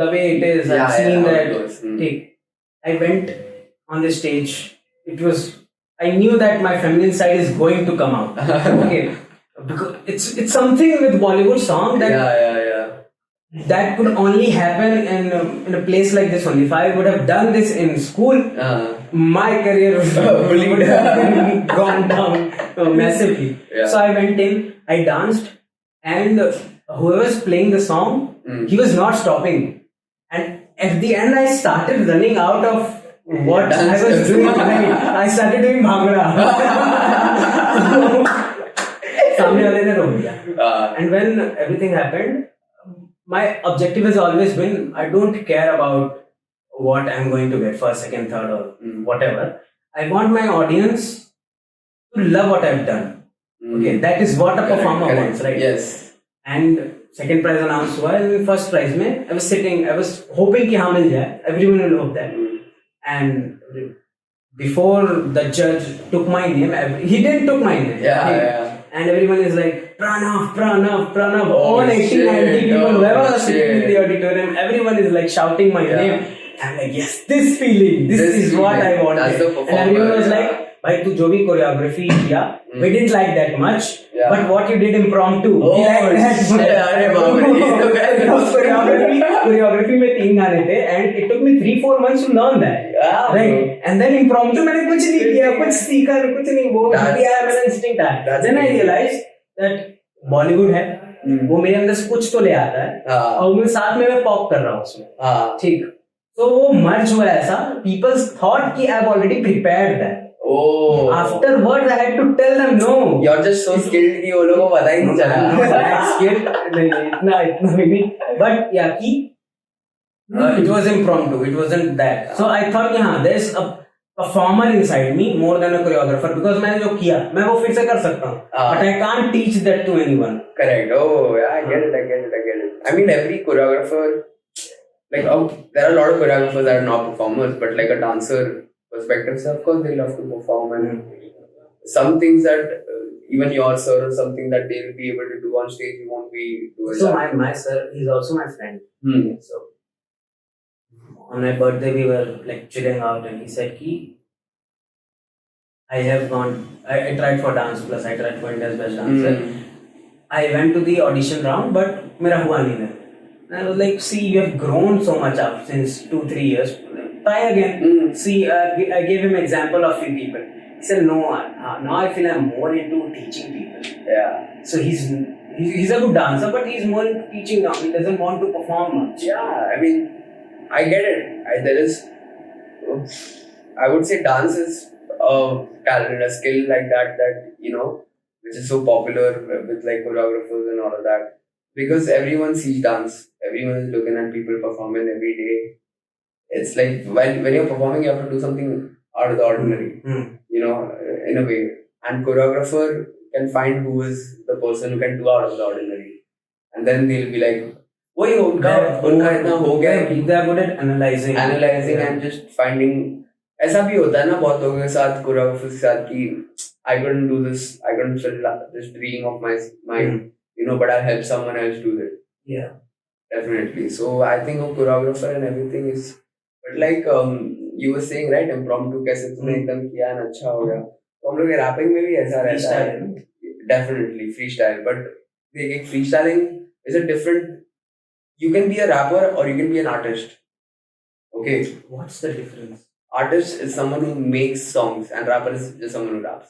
Speaker 1: the way it is. I've seen that. I went on the stage. I knew that my feminine side is going to come out. Okay. Because it's something with Bollywood song that that could only happen in a place like this only. If I would have done this in school, my career would have gone down massively. So I went in, I danced, and whoever was playing the song, he was not stopping. And at the end, I started running out of what I was doing. I started doing bhangra. सामने वाले ने रोक दिया. And when everything happened, my objective has always been, I don't care about what I'm going to get first, second, third, or whatever. I want my audience to love what I've done. Okay, that is what a performer wants, right?
Speaker 2: Yes.
Speaker 1: And second prize announced हुआ. First prize में I was hoping कि हाँ मिल जाए. Everyone will hope that. And before the judge took my name, he didn't took my name.
Speaker 2: Yeah.
Speaker 1: And everyone is like, Pranav. All 80, 90 people, whoever was sitting in the auditorium, everyone is like shouting my name. I'm like, yes, this feeling, this is what I wanted.
Speaker 2: That's the performer.
Speaker 1: And everyone was like, bhai, tu jo bhi choreography kiya, we didn't like that much. But what you did impromptu, we liked that much. Choreography में 3 गाने थे, and it took me 3-4 months to learn that. Right? And then impromptu मैंने कुछ नहीं किया, कुछ सीखा, कुछ नहीं, वो किया मैंने instinct आया. Then I realized that Bollywood है, वो मेरे अंदर से कुछ तो ले आता है, और मैं साथ में मैं पॉप कर रहा हूँ उसमें. ठीक. तो वो मर्ज हुआ ऐसा. People thought कि I've already prepared that.
Speaker 2: Oh.
Speaker 1: Afterwards, I had to tell them no.
Speaker 2: You're just so skilled कि वो लोगों को पता ही नहीं चला.
Speaker 1: Skilled नहीं इतना नहीं. But yeah, it was impromptu. It wasn't that. So I thought कि हाँ, there's a performer inside me more than a choreographer, because मैंने जो किया मैं वो फिर से कर सकता हूँ. But I can't teach that to anyone.
Speaker 2: Correct. Oh, yeah, I get it. I mean, every choreographer, like there are a lot of choreographers that are not performers, but like a dancer perspective, so of course they love to perform, and some things that even your sir or something that they will be able to do on stage, you won't be doing.
Speaker 1: So my sir, he's also my friend. So on my birthday we were like chilling out, and he said ki I tried for dance plus, I tried for India's best dancer. I went to the audition round, but मेरा हुआ नहीं है. And I was like, see, you have grown so much up since 2-3 years. Try again. See, I gave him example of few people. He said, no, now I feel I'm more into teaching people.
Speaker 2: Yeah.
Speaker 1: So he's a good dancer, but he's more into teaching now. He doesn't want to perform much.
Speaker 2: Yeah, I mean, I get it. I would say dance is a talent, a skill like that, you know, which is so popular with like choreographers and all of that. Because everyone sees dance, everyone is looking at people performing every day. It's like when you're performing, you have to do something out of the ordinary, you know, in a way. And choreographer can find who is the person who can do out of the ordinary, and then they'll be like, वही उनका इतना हो गया है कि
Speaker 1: they are good at analyzing
Speaker 2: and just finding. ऐसा भी होता है ना बहुत लोगों के साथ, choreographers के साथ कि I couldn't do this, I couldn't fill this dream of mine, you know, but I'll help someone else do it.
Speaker 1: Yeah,
Speaker 2: definitely. So I think a choreographer and everything is, but like you were saying, right, impromptu कैसे तूने एकदम किया and अच्छा हो गया. तो हम लोग rapping में भी ऐसा रहता है. Definitely freestyle, but देखिए freestyling is a different. You can be a rapper or you can be an artist. Okay.
Speaker 1: What's the difference?
Speaker 2: Artist is someone who makes songs, and rapper is just someone who raps.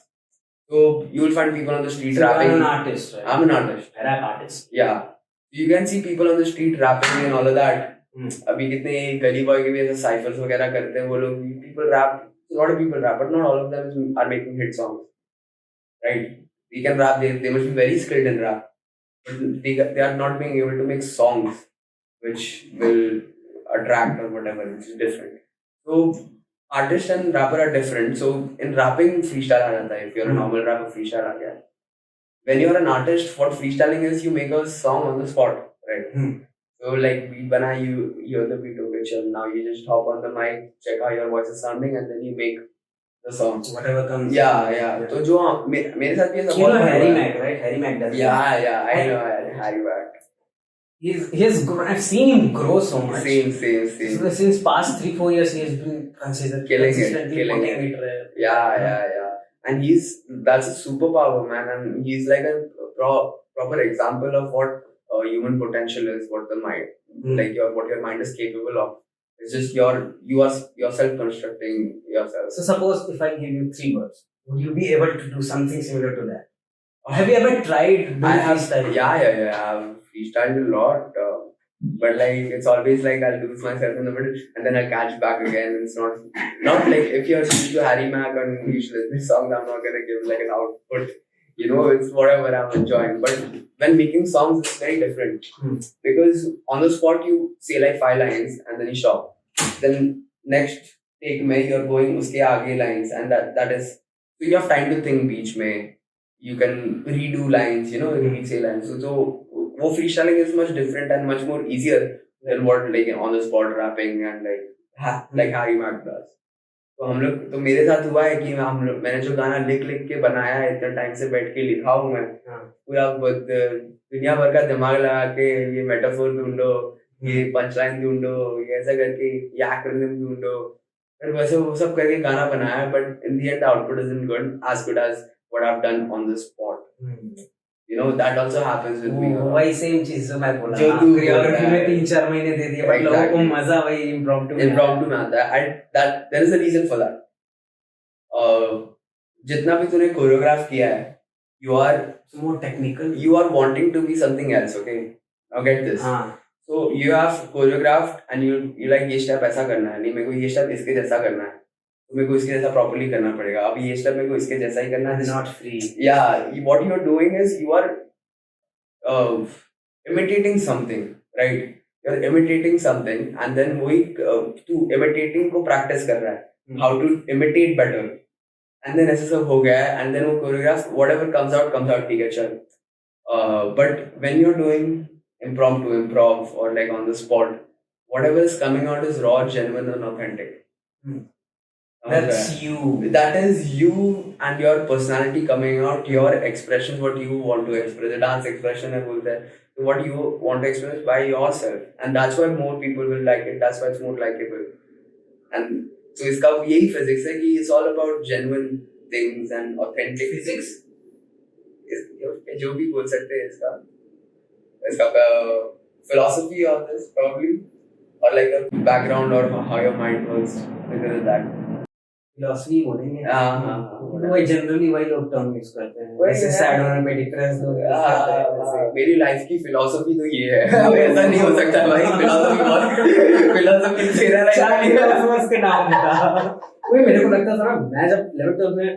Speaker 2: So you will find people on the street rapping.
Speaker 1: I'm an artist, right?
Speaker 2: I'm an artist.
Speaker 1: A rap artist.
Speaker 2: Yeah. You can see people on the street rapping and all of that. अभी कितने गली boy के भी ऐसे cyphers वगैरह करते हैं वो लोग. People rap. A lot of people rap, but not all of them are making hit songs. Right? They can rap. They must be very skilled in rap, but they are not being able to make songs which will attract or whatever, which is different. So artist and rapper are different. So in rapping, freestyle aa jata hai. If you're a normal rapper, freestyle aa gaya. When you're an artist, what freestyling is, you make a song on the spot, right? So like beat bana, you hear the beat, okay, chill. Now you just hop on the mic, check how your voice is sounding, and then you make the song.
Speaker 1: Whatever comes.
Speaker 2: Yeah. So जो मेरे साथ भी ऐसा
Speaker 1: you know Harry Mack, right? Harry Mack does.
Speaker 2: Yeah. I know Harry Mack.
Speaker 1: I've seen him grow so much.
Speaker 2: Same.
Speaker 1: So since past 3-4 years, he has been consistently putting it.
Speaker 2: Yeah. And that's a superpower, man. And he's like a proper example of what human potential is, what the mind, like what your mind is capable of. It's just you are self-constructing yourself.
Speaker 1: So suppose if I give you 3 words, would you be able to do something similar to that? Or have you ever tried doing freestyle?
Speaker 2: Yeah. I've freestyled a lot, but like it's always like I'll lose myself in the middle and then I'll catch back again. It's not like if you're used to Harry Mack and you should listen to songs, I'm not gonna give like an output. You know, it's whatever I'm enjoying. But when making songs, it's very different because on the spot you say like 5 lines and then you stop. Then next take mein you're going uske aage lines, and that is, so you have time to think beach mein. You can redo lines, you know, say lines. So freestyling is much different and much more easier than what like on the spot rapping and like Harry Mack does. तो मेरे साथ हुआ है कि मैंने जो गाना लिख के बनाया है, इतना टाइम से बैठ के लिखा हूँ मैं, पूरा दुनिया भर का दिमाग लगा के ये मेटाफोर ढूंढो, ये पंचलाइन ढूंढो, ये ऐसा करके ये एक्रोनिम ढूंढो, फिर वैसे वो सब करके गाना बनाया है. But in the end output isn't as good as what I've done on the spot. You know, that also happens with me.
Speaker 1: वही सेम चीज जो मैं बोला,
Speaker 2: जो तू
Speaker 1: कोरियोग्राफी में 3-4 महीने दे दिए, बट लोगों को मजा वही इम्प्रॉम्प्टू
Speaker 2: में आता है. that there is a reason for that. जितना भी तूने कोरियोग्राफ किया है, you are
Speaker 1: more technical,
Speaker 2: you are wanting to be something else. Okay, now get this. So you have choreographed and you like ये step ऐसा करना है, नहीं मेरे को ये स्टेप इसके जैसा करना है, तो मेरे को इसके जैसा प्रॉपर्ली करना पड़ेगा. अब ये स्टेप मेरे को इसके जैसा ही करना है.
Speaker 1: Not free.
Speaker 2: Yeah, what you are doing is you are imitating something, right? You are imitating something, and then वही तू imitating को practice कर रहा है, how to imitate better, and then ऐसा सब हो गया है, and then वो choreograph whatever comes out ठीक है चल. But when you're doing improv or like on the spot, whatever is coming out is raw, genuine and authentic.
Speaker 1: That's you.
Speaker 2: That is you and your personality coming out, your expressions, what you want to express. The dance expression and all that. What you want to express by yourself. And that's why more people will like it. That's why it's more likable. And so इसका यही physics है कि it's all about genuine things and authentic physics. जो भी बोल सकते हैं इसका philosophy of this probably, or like a background or how your mind works because of that.
Speaker 1: Philosophy बोलेंगे. वही जनरली वही लोग टर्म यूज करते हैं, वैसे सैड होने पे डिप्रेस लोग.
Speaker 2: मेरी लाइफ की फिलॉसफी तो ये है. ऐसा नहीं हो सकता भाई, फिलॉसफी तेरा लाइफ के नाम था.
Speaker 1: वही मेरे को लगता था ना, मैं जब 11th में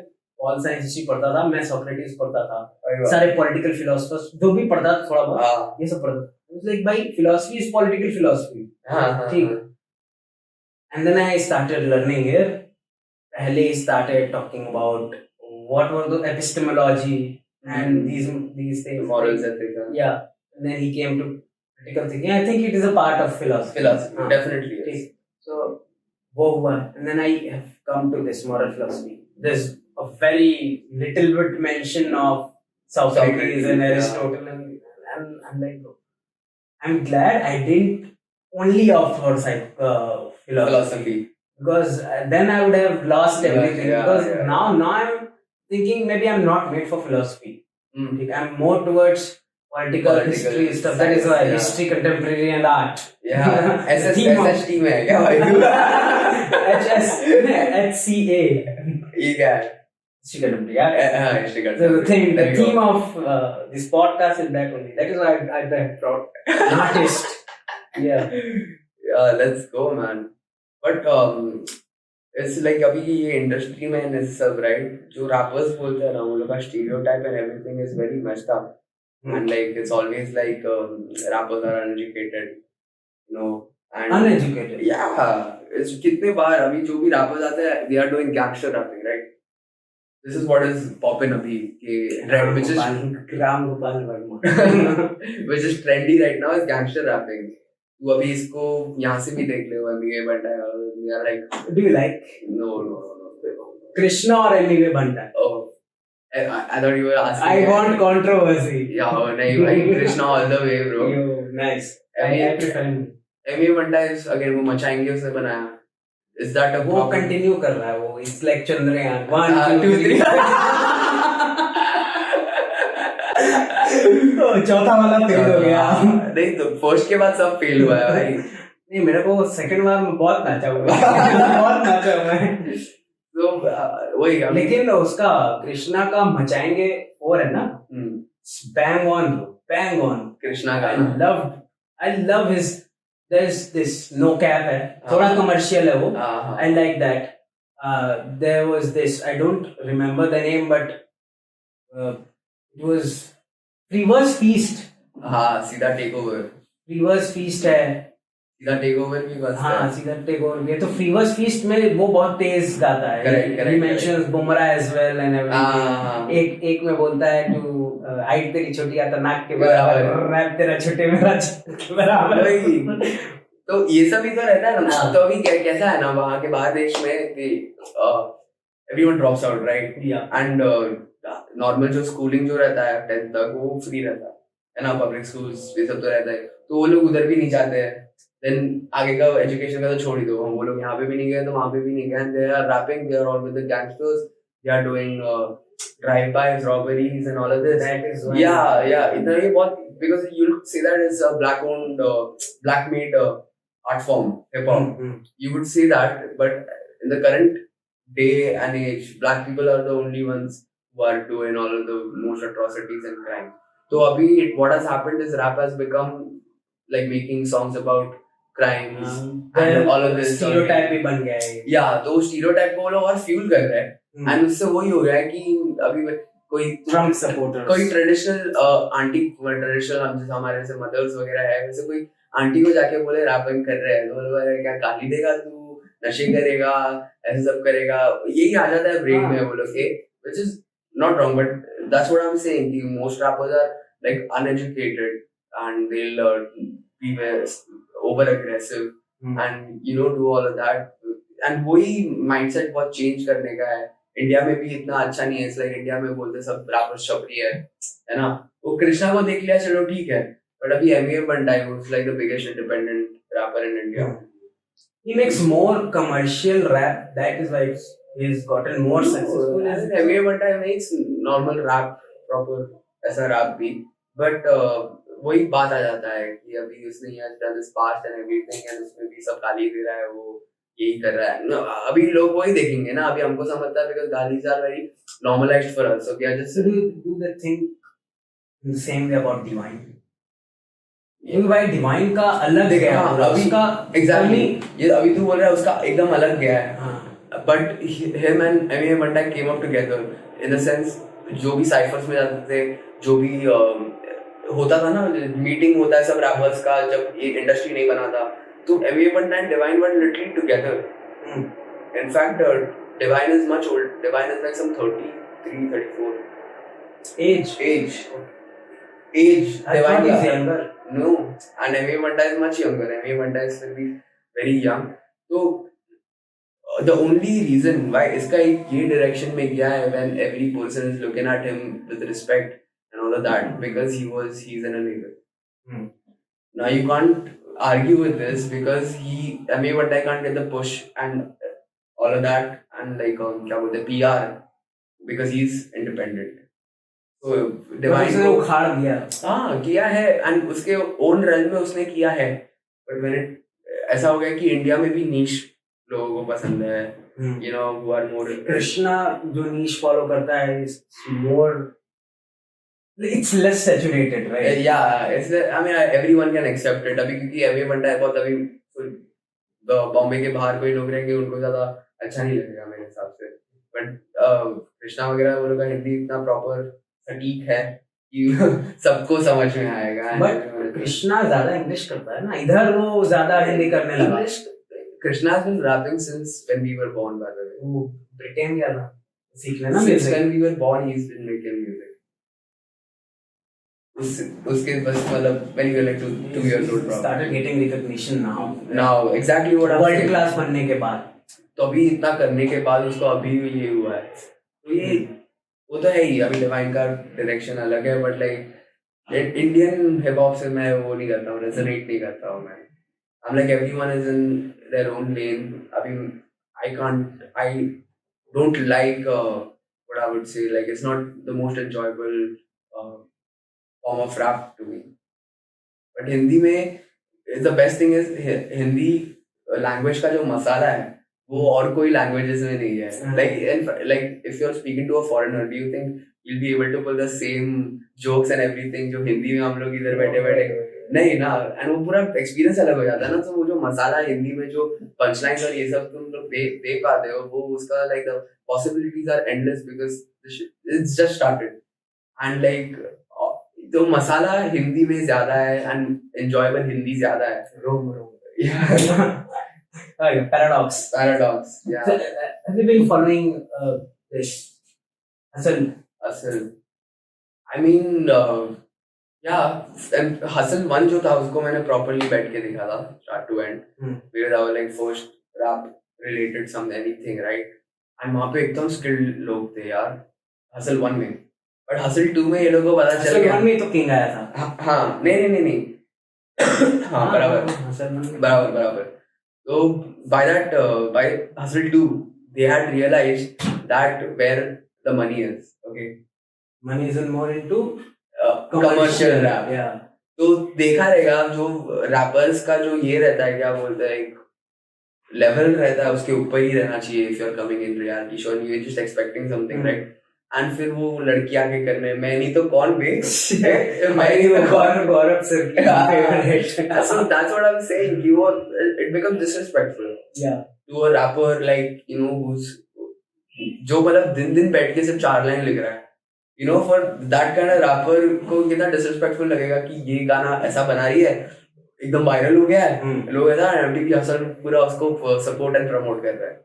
Speaker 1: पॉल साइंस हिस्ट्री पढ़ता था, मैं सोक्रेटिस पढ़ता था,
Speaker 2: अरे वाह।
Speaker 1: सारे पॉलिटिकल फिलोसफर्स जो भी पढ़ता था थोड़ा बहुत
Speaker 2: हाँ
Speaker 1: ये सब पढ़ता था। लाइक भाई फिलोसफी इज पॉलिटिकल फिलोसफी,
Speaker 2: हाँ
Speaker 1: ठीक। And then I started learning here. पहले he started talking about what were the epistemology and these things,
Speaker 2: morals, ethics.
Speaker 1: yeah. And then he came to critical thinking. I think it is a part of philosophy.
Speaker 2: Definitely yes.
Speaker 1: ठीक. So वो हुआ, and then I have come to this moral philosophy. There's a very little bit mention of Socrates and Aristotle, and I'm like, bro, I'm glad I didn't only opt for philosophy. Because then I would have lost everything. Because now I'm thinking maybe I'm not made for philosophy. I'm more towards political history stuff. That is why history, contemporary, and art.
Speaker 2: Yeah, SST में है क्या भाई?
Speaker 1: HCA.
Speaker 2: ये क्या है?
Speaker 1: History, contemporary. Yeah.
Speaker 2: History, contemporary.
Speaker 1: So the theme of this podcast is that only. That is why I'm proud. An artist. Yeah.
Speaker 2: Yeah, let's go, man. But it's like अभी ये industry में है सब, right? जो rappers बोलते हैं ना, वो लोग का stereotype and everything is very messed up. And like it's always like rappers are uneducated, you know. And
Speaker 1: uneducated.
Speaker 2: Yeah, it's कितने बार अभी जो भी rappers आते हैं, they are doing gangster rapping, right? This is what is popping अभी, which is
Speaker 1: Ram Gopal Verma,
Speaker 2: which is trendy right now is gangster rapping. तू अभी इसको यहाँ से भी देख ले, Emiway बंटा है, they are like.
Speaker 1: Do you like?
Speaker 2: No.
Speaker 1: Krishna or Emiway बंटा?
Speaker 2: Oh, I thought you were asking.
Speaker 1: I want controversy.
Speaker 2: Yeah, नहीं भाई, Krishna all the way, bro.
Speaker 1: Yo, nice. I prefer him.
Speaker 2: Emiway बंटा is again वो मचाएंगे उसने बनाया. Is that a?
Speaker 1: वो continue कर रहा है वो. It's like Chandrayaan. 1, 2, 3. चौथा वाला फेल हो गया.
Speaker 2: नहीं तो फर्स्ट के बाद सब फेल हुआ है भाई.
Speaker 1: नहीं मेरे को सेकंड बार में बहुत नाचा हुआ है.
Speaker 2: तो वही.
Speaker 1: लेकिन उसका कृष्णा का मचाएंगे और है ना, bang on
Speaker 2: कृष्णा का.
Speaker 1: I love his. There's this no cap है, थोड़ा commercial है वो. I like that. There was this, I don't remember the name, but it was Reverse Feast.
Speaker 2: हाँ, सीधा टेक ओवर.
Speaker 1: Reverse Feast है.
Speaker 2: सीधा टेक ओवर भी बस.
Speaker 1: हाँ, सीधा टेक ओवर भी है. तो Reverse Feast में वो बहुत तेज गाता है.
Speaker 2: Correct.
Speaker 1: He mentions Bumrah as well and everything. एक में बोलता है तू हाइट तेरी छोटी आता नाक के बराबर, रैप तेरा छोटे मेरा के बराबर.
Speaker 2: तो ये सब भी तो रहता है ना. तो अभी कैसा है ना वहाँ के बाहर देश में कि everyone drops out, right?
Speaker 1: Yeah.
Speaker 2: And normal जो स्कूलिंग जो रहता है 10th तक वो फ्री रहता है ना, पब्लिक स्कूल्स ये सब तो रहता है. तो वो लोग उधर भी नहीं जाते हैं. देन आगे का एजुकेशन का तो छोड़ ही दो, वो लोग यहाँ पे भी नहीं गए तो वहाँ पे भी नहीं गए. And they are rapping, they are all with the gangsters, they are doing drive-bys, robberies and all of this.
Speaker 1: That is why.
Speaker 2: Yeah. इतना ये बहुत, because you'll say that it's a black-owned, black-made art form, hip-hop. You would say that, but in the current day and age, black people are the only ones who are doing all of the most atrocities and crime. So abhi what has happened is rap has become like making songs about crimes and all of this.
Speaker 1: Stereotype भी बन गया है.
Speaker 2: Yeah, तो stereotype को वो लोग और fuel कर रहे हैं. And उससे वही हो रहा है कि अभी कोई
Speaker 1: Trump supporters,
Speaker 2: कोई ट्रेडिशनल आंटी, ट्रेडिशनल जैसे हमारे जैसे मदर्स वगैरह है, वैसे कोई आंटी को जाके बोले रैपिंग कर रहे हैं तो बोले क्या गाली देगा तू, नशे करेगा, ऐसे सब करेगा, यही आ जाता है ब्रेन में वो लोग के. Which is not wrong, but that's what I'm saying. Most rappers are like uneducated and they'll be over aggressive and do all of that. And वही mindset बहुत change करने का है. इंडिया में भी इतना अच्छा नहीं है. It's like इंडिया में बोलते सब rappers छपरी है ना. वो कृष्णा को देख लिया चलो ठीक है, but अभी Emiway बंटा है, who's like the biggest independent rapper in India.
Speaker 1: He makes more commercial rap. That is why he's gotten more successful.
Speaker 2: Emiway बंटा makes normal rap, proper ऐसा rap भी, but वही बात आ जाता है कि अभी उसने यहाँ done this past and everything and उसमें भी सब गाली दे रहा है, वो यही कर रहा है. अभी लोग वही देखेंगे ना. अभी हमको समझता है because गालीज are very normalized for us. So we are just
Speaker 1: do the thing in the same way about Divine. क्योंकि भाई डिवाइन का अलग गया.
Speaker 2: अभी का एग्जैक्टली ये अभी तू बोल रहा है उसका एकदम अलग गया है. but him and Emiway one time came up together in the sense जो भी साइफर्स में जाते थे, जो भी होता था ना, मीटिंग होता है सब रैपर्स का जब ये इंडस्ट्री नहीं बना था, तो Emiway one time Divine were literally together. In fact, Divine is much old. Divine is like some 33, 34.
Speaker 1: Age.
Speaker 2: I
Speaker 1: thought he's younger.
Speaker 2: No, and Emiway Manda is much younger. Emiway Manda is still be very young. So the only reason why इसका एक ये direction में गया है when every person is looking at him with respect and all of that because he's an illegal. Now you can't argue with this because Emiway Manda can't get the push and all of that and like क्या बोलते हैं PR because he's independent. So Divine
Speaker 1: उसने उखाड़ दिया.
Speaker 2: हाँ किया है and उसके own realm में उसने किया है. But when ऐसा हो गया कि इंडिया में भी niche लोगों को पसंद है. You know who are more.
Speaker 1: Krishna जो niche follow करता है is more. It's less saturated, right?
Speaker 2: Yeah, I mean everyone can accept it. अभी क्योंकि Emiway Manda है बहुत अभी बॉम्बे के बाहर कोई लोग रहेंगे उनको ज़्यादा अच्छा नहीं लगेगा मेरे हिसाब से. But कृष्णा वगैरह वो लोग का हिंदी इतना प्रॉपर सटीक है कि सबको समझ में आएगा.
Speaker 1: बट कृष्णा ज्यादा इंग्लिश करता है ना, इधर वो ज्यादा हिंदी करने लगा.
Speaker 2: Krishna has been rapping since when we were born, by the way.
Speaker 1: वो ब्रिटेन गया था सीखने ना.
Speaker 2: Since when we were born he's been making music. उसके बस मतलब when you were like 2 years old probably.
Speaker 1: Started getting recognition now
Speaker 2: exactly what I'm saying.
Speaker 1: World class बनने के बाद
Speaker 2: तो अभी इतना करने के बाद उसको अभी ये हुआ है. तो ये वो तो है ही. अभी डिवाइन का डायरेक्शन अलग है but like Indian hip hop से मैं वो नहीं करता हूँ, रेजोनेट नहीं करता हूँ मैं. I'm like everyone is in their own lane. अभी I don't like what I would say, like it's not the most enjoyable form of rap to me. But Hindi में the best thing is Hindi language का जो मसाला है वो और कोई languages में नहीं है. Like if you're speaking to a foreigner, do you think you'll be able to pull the same jokes and everything जो हिंदी में हम लोग इधर बैठे नहीं ना. एंड वो पूरा एक्सपीरियंस अलग हो जाता है ना. तो वो जो मसाला हिंदी में जो पंचलाइन और ये सब तुम लोग दे पाते हो वो उसका like the possibilities are endless because it's just started. And like तो मसाला हिंदी में ज्यादा है एंड एंजॉयबल हिंदी ज्यादा है.
Speaker 1: Paradox.
Speaker 2: Yeah.
Speaker 1: So, have you been following this Hustle?
Speaker 2: I mean, yeah. And Hustle 1 जो था उसको मैंने properly बैठ के देखा था start to end because I was like first rap related some anything, right? And वहाँ पे एकदम skilled लोग थे यार Hustle 1 में. But Hustle 2 में ये लोगों को पता चल गया.
Speaker 1: Hustle 1 में तो किंग आया था.
Speaker 2: हाँ नहीं हाँ बराबर. So by Hustle 2 they had realized that where the money is. Okay.
Speaker 1: Money isn't more into
Speaker 2: commercial rap.
Speaker 1: Yeah.
Speaker 2: तो देखा रहेगा जो रैपर्स का जो ये रहता है क्या बोलते हैं एक लेवल रहता है उसके ऊपर ही रहना चाहिए. if you're coming in reality show and you're just expecting something, right? and फिर वो लड़की आके करने मैं नहीं तो कौन बे
Speaker 1: गौरव sir
Speaker 2: so that's what I'm saying. It becomes disrespectful to a rapper like you know who's जो मतलब दिन बैठ के सिर्फ 4 लाइन लिख रहा है. You know, for that kind of rapper को कितना disrespectful लगेगा कि ये गाना ऐसा बना रही है एकदम वायरल हो गया है. लोग ऐसा एमटीपी हसल पूरा उसको सपोर्ट एंड प्रमोट कर रहा है.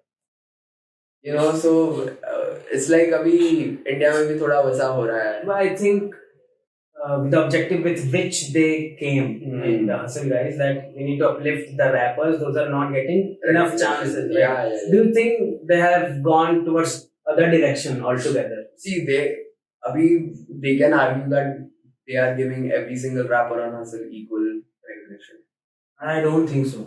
Speaker 2: You know, so it's like अभी इंडिया में भी थोड़ा वैसा हो रहा है.
Speaker 1: I think the objective with which they came in the Hustle guys that we need to uplift the rappers. Those are not getting enough chances. Right?
Speaker 2: Yeah.
Speaker 1: Do you think they have gone towards other direction altogether?
Speaker 2: See, they can argue that they are giving every single rapper on Hustle equal recognition.
Speaker 1: I don't think so.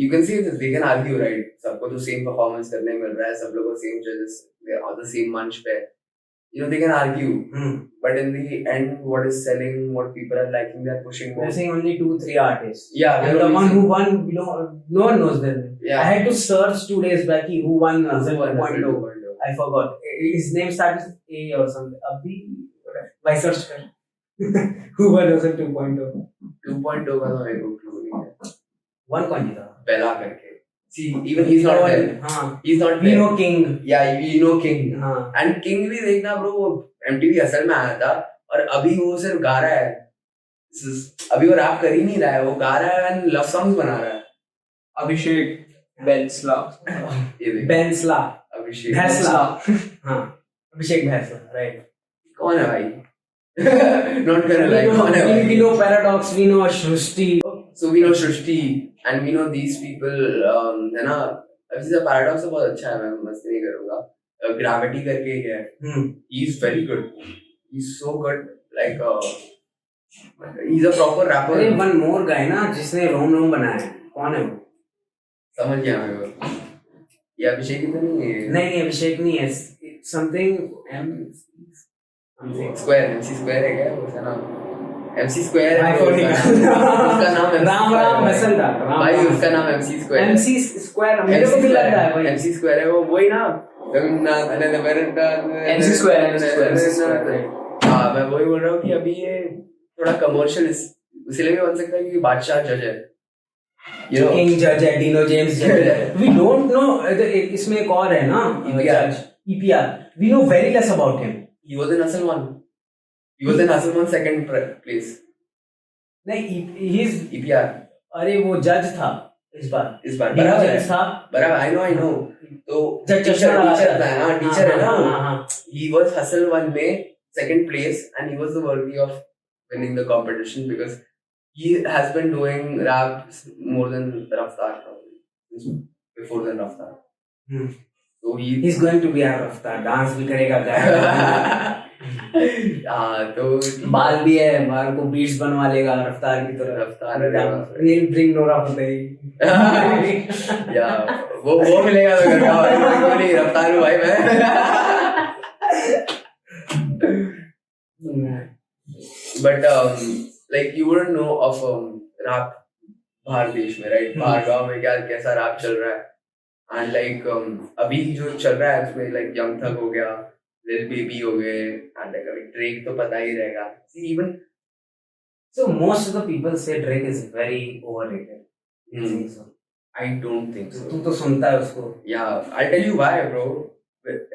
Speaker 2: You can see this. They can argue, right? सबको तो same performance करने मिल रहा है, सब लोगों को same judges, they are the same munch पे. You know, they can argue, but in the end, what is selling, what people are liking, they are pushing more.
Speaker 1: They're saying only 2-3 artists.
Speaker 2: Yeah,
Speaker 1: and the one who won, you know, no one knows them.
Speaker 2: Yeah.
Speaker 1: I had to search 2 days back who won Hustle 2.0. I forgot. His name starts with A or something. Abhi, why search kar? Who won Hustle 2.0?
Speaker 2: 2.0 का तो मेरे को clue नहीं है.
Speaker 1: 1 कौन जीता?
Speaker 2: बेला करके See, even he's not there.
Speaker 1: हाँ
Speaker 2: He's not
Speaker 1: we
Speaker 2: there.
Speaker 1: know King.
Speaker 2: Yeah, we know King.
Speaker 1: हाँ
Speaker 2: And King भी देखना bro, वो MTV असल में आया था और अभी वो सिर्फ गा रहा है. अभी वो रैप कर ही नहीं रहा है, वो गा रहा है and love songs बना रहा है.
Speaker 3: अभिषेक बेंसला
Speaker 1: बेंसला
Speaker 2: अभिषेक
Speaker 1: भैसला हाँ अभिषेक भैसला राइट
Speaker 2: कौन है भाई? Not gonna lie, कौन है भाई?
Speaker 1: we know Paradox, we know Shrusti.
Speaker 2: So we know Shrusti and we know these people, है ना? अभी पैराडॉक्स तो बहुत अच्छा है, मैं मस्ती नहीं करूँगा. ग्रेविटी करके एक है. He is very good. He's so good. Like he's a proper rapper.
Speaker 1: अरे one more guy ना जिसने रोम रोम बनाया है, कौन है वो?
Speaker 2: समझ गया मैं वो. ये अभिषेक ही तो नहीं है.
Speaker 1: नहीं अभिषेक नहीं है. Something
Speaker 2: MC Square है क्या उसका नाम? MC Square है. उसका नाम
Speaker 1: राम हसनदार.
Speaker 2: भाई उसका नाम MC Square.
Speaker 1: MC Square मेरे को भी लग रहा है भाई.
Speaker 2: MC Square है वो वही ना.
Speaker 3: MC Square.
Speaker 2: हाँ मैं वही बोल रहा हूँ कि अभी ये थोड़ा कमर्शियल इसलिए भी बन सकता है कि बादशाह जज है.
Speaker 1: King जज है, डीनो जेम्स जज है. We don't know. इसमें एक और है ना जज EPR. We know very less about him.
Speaker 2: He was in Hasselman second place.
Speaker 1: नहीं he's
Speaker 2: EPR.
Speaker 1: अरे वो जज था इस बार
Speaker 2: बराबर
Speaker 1: जज था.
Speaker 2: बराबर I know. तो
Speaker 1: टीचर
Speaker 2: था ना, टीचर है ना.
Speaker 1: हाँ.
Speaker 2: He was Hasselman में second place and he was the worthy of winning the competition because he has been doing rap more than Raftar before than Raftar. So
Speaker 1: he's going to be a Raftar. Dance भी करेगा गाएगा.
Speaker 2: हाँ तो
Speaker 1: बाल भी है, बाल को beats बनवा लेगा रफ्तार की तरह.
Speaker 2: रफ्तार
Speaker 1: He'll bring Nora Fateh.
Speaker 2: या वो मिलेगा तो करना भाई. नहीं रफ्तार हूँ भाई मैं. But like you wouldn't know of rap बाहर देश में, right? बाहर गाँव में क्या कैसा रैप चल रहा है. And like अभी जो चल रहा है उसमें like Young Thug हो गया, Lil Baby हो गए, and like अभी Drake तो पता ही रहेगा. See even
Speaker 1: so most of the people say Drake is very overrated.
Speaker 2: I don't think so.
Speaker 1: तू तो सुनता है उसको.
Speaker 2: Yeah, I'll tell you why, bro.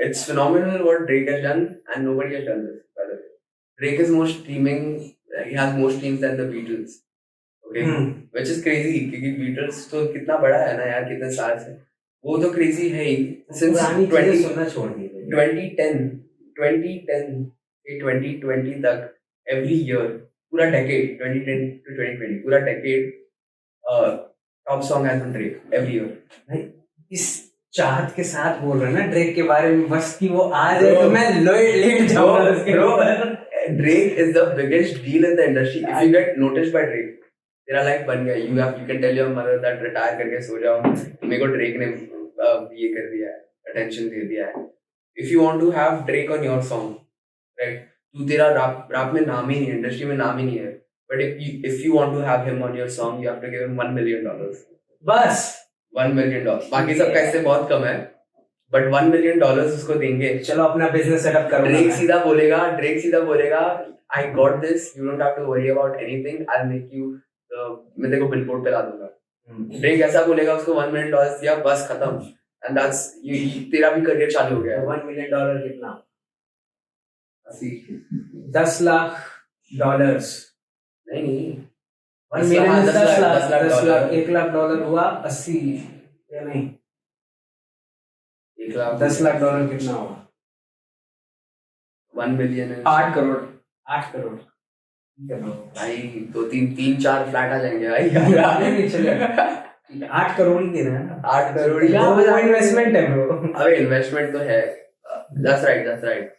Speaker 2: It's phenomenal what Drake has done, and nobody has done this. By the way, Drake is more streaming. He has more streams than the Beatles. Okay, which is crazy क्योंकि Beatles तो कितना बड़ा है ना यार, कितने साल से. वो तो crazy है ही. Since 2010 तक every year पूरा decade 2010 to 2020 पूरा decade top song has been Drake every year.
Speaker 1: भाई इस चाहत के साथ बोल रहे हैं ना ड्रेक के बारे में बस कि वो आ जाए तो मैं लेट जाऊंगा उसके ऊपर.
Speaker 2: Drake is the biggest deal in the industry. If you get noticed by Drake, तेरा लाइफ बन गया. You can tell your mother that retire करके सो जाओ, मेरे को Drake ने ये कर दिया है, attention दे दिया है. If you want to have Drake on your song, right? तू तेरा rap में नाम ही नहीं है, इंडस्ट्री में नाम ही नहीं है. But if you want to have him on your song, you have to give him $1 million.
Speaker 1: बस
Speaker 2: $1 million. बाकी सबका इससे बहुत कम है. But $1 million उसको देंगे.
Speaker 1: चलो अपना बिजनेस सेटअप करो.
Speaker 2: Drake सीधा बोलेगा I got this, you don't have to worry about anything, I'll make you मैं तेरे को बिलबोर्ड पे ला दूंगा. Drake ऐसा बोलेगा, उसको $1 million दिया, बस खत्म. And that's तेरा भी करियर चालू हो गया.
Speaker 1: $1 million कितना? 10 लाख डॉलर्स.
Speaker 2: नहीं
Speaker 1: 1 million 10 लाख. 1 लाख डॉलर हुआ 80 या नहीं
Speaker 2: 1 लाख
Speaker 1: 10 लाख डॉलर कितना हुआ?
Speaker 2: 1 million
Speaker 3: 8 करोड़.
Speaker 1: 8 करोड़
Speaker 2: भाई. तो 3-4 फ्लैट आ जाएंगे भाई.
Speaker 1: नहीं चलेगा. 8 करोड़ ही देना है.
Speaker 2: 8 करोड़
Speaker 1: वो इन्वेस्टमेंट है ब्रो.
Speaker 2: अबे इन्वेस्टमेंट तो है. That's right.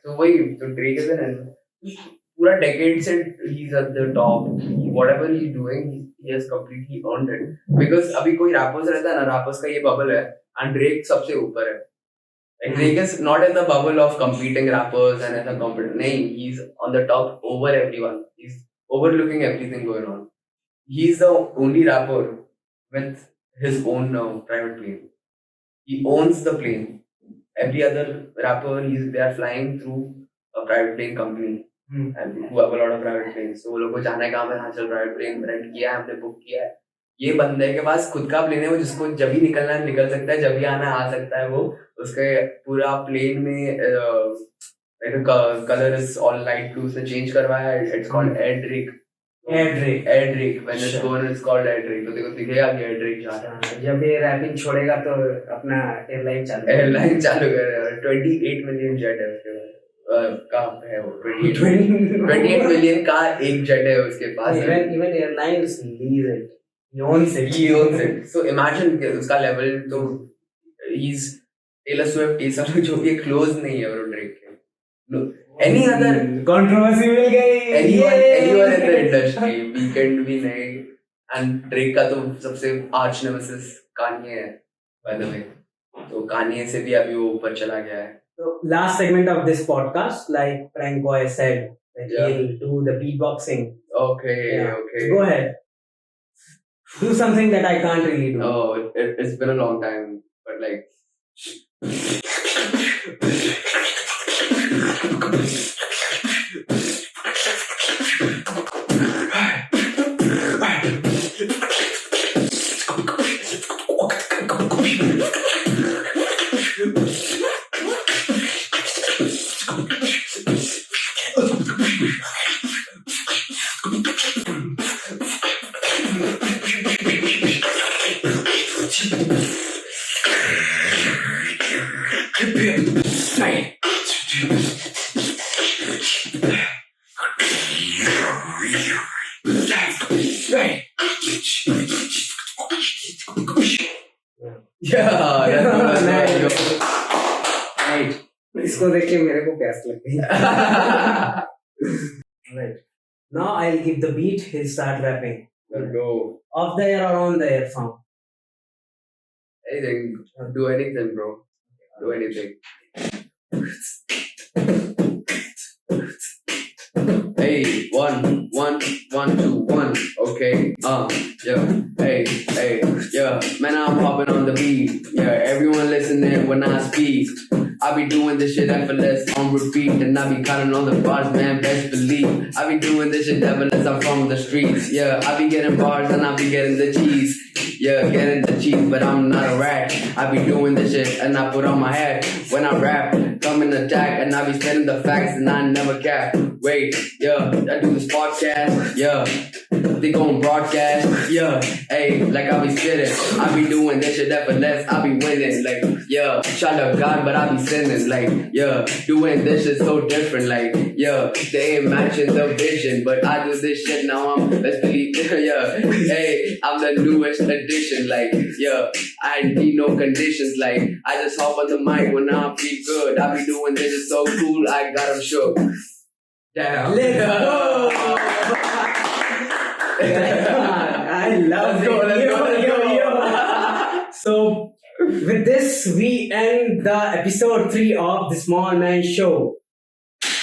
Speaker 2: So वही तो Drake is an पूरा decade से he's at the top. Whatever he's doing, he has completely earned it. Because अभी कोई rappers रहता है ना, rappers का ये bubble है, and Drake सबसे ऊपर है. Like Drake is not in the bubble of competing rappers and as a competitor. नहीं, he's on the top over everyone. He's overlooking everything going on. He's the only rapper with his own private plane. He owns the plane. Every other rapper, they are flying through a private plane company. And who have a lot of private planes. So वो लोग को जाना है कहाँ पे, हाँ चल private plane rent किया है हमने, book किया है, ये बंदे के पास खुद का प्लेन है, वो जिसको जब भी निकलना है निकल सकता है, जब भी आना आ सकता है, वो उसके पूरा प्लेन में colour is all light blue से चेंज करवाया है. It's called Edric. when it's going it's called Edric. तो देखो दिखेगा कि एड्रिक जा रहा है.
Speaker 1: जब ये रैपिंग छोड़ेगा तो अपना एयरलाइन
Speaker 2: चालू कर. 28 मिलियन जेट है उसके पास. कहाँ पे है वो? 28 मिलियन का एक जेट है उसके पास.
Speaker 1: even airlines lease it. He owns it.
Speaker 2: So imagine कि उसका लेवल तो he's Taylor Swift, ये सब जो भी क्लोज नहीं है वो ड्रेक के. Any other
Speaker 1: controversy मिल गई.
Speaker 2: anyone in the industry weekend भी नहीं. and ड्रेक का तो सबसे आर्च नेमेसिस कान्ये है by the way. तो कान्ये से भी अभी वो ऊपर चला गया है.
Speaker 1: So last segment of this podcast, like Prankoy said, that he'll do the beatboxing.
Speaker 2: Okay.
Speaker 1: Go ahead. Do something that I can't really do.
Speaker 2: Oh, it's been a long time, but like.
Speaker 1: इसको देख के मेरे को प्यास लग गई. Right. Now I'll give the beat. He'll start rapping.
Speaker 2: Let's go.
Speaker 1: Off the air or on the air song.
Speaker 2: Anything. Do anything, bro. Do anything. Hey, 1, 1, 1, 2, 1. Okay. Yeah. Hey, yeah. Man, I'm hopping on the beat. Yeah, everyone listening when I speak. I be doing this shit effortless on repeat, and I be counting all the bars, man, best believe. I be doing this shit effortless, I'm from the streets. Yeah, I be getting bars and I be getting the cheese. Yeah, getting the cheese, but I'm not a rat. I be doing this shit and I put on my hat. When I rap, come and attack, and I be spitting the facts and I never cap. Wait, yeah, I do this podcast, yeah. They gon' broadcast, yeah. Hey, like I be spitting, I be doing this shit effortless, I be winning, like, yeah. Shout out God, but I be sinning, like, yeah. Doing this shit so different, like, yeah. They ain't matching the vision, but I do this shit now. Let's believe, yeah. Hey, I'm the newest addition, like, yeah. I need no conditions, like, I just hop on the mic when I feel good. I be doing this shit so cool, I got 'em shook. Damn.
Speaker 1: Let's go. I love it. So, with this, we end the episode 3 of The Small Man Show.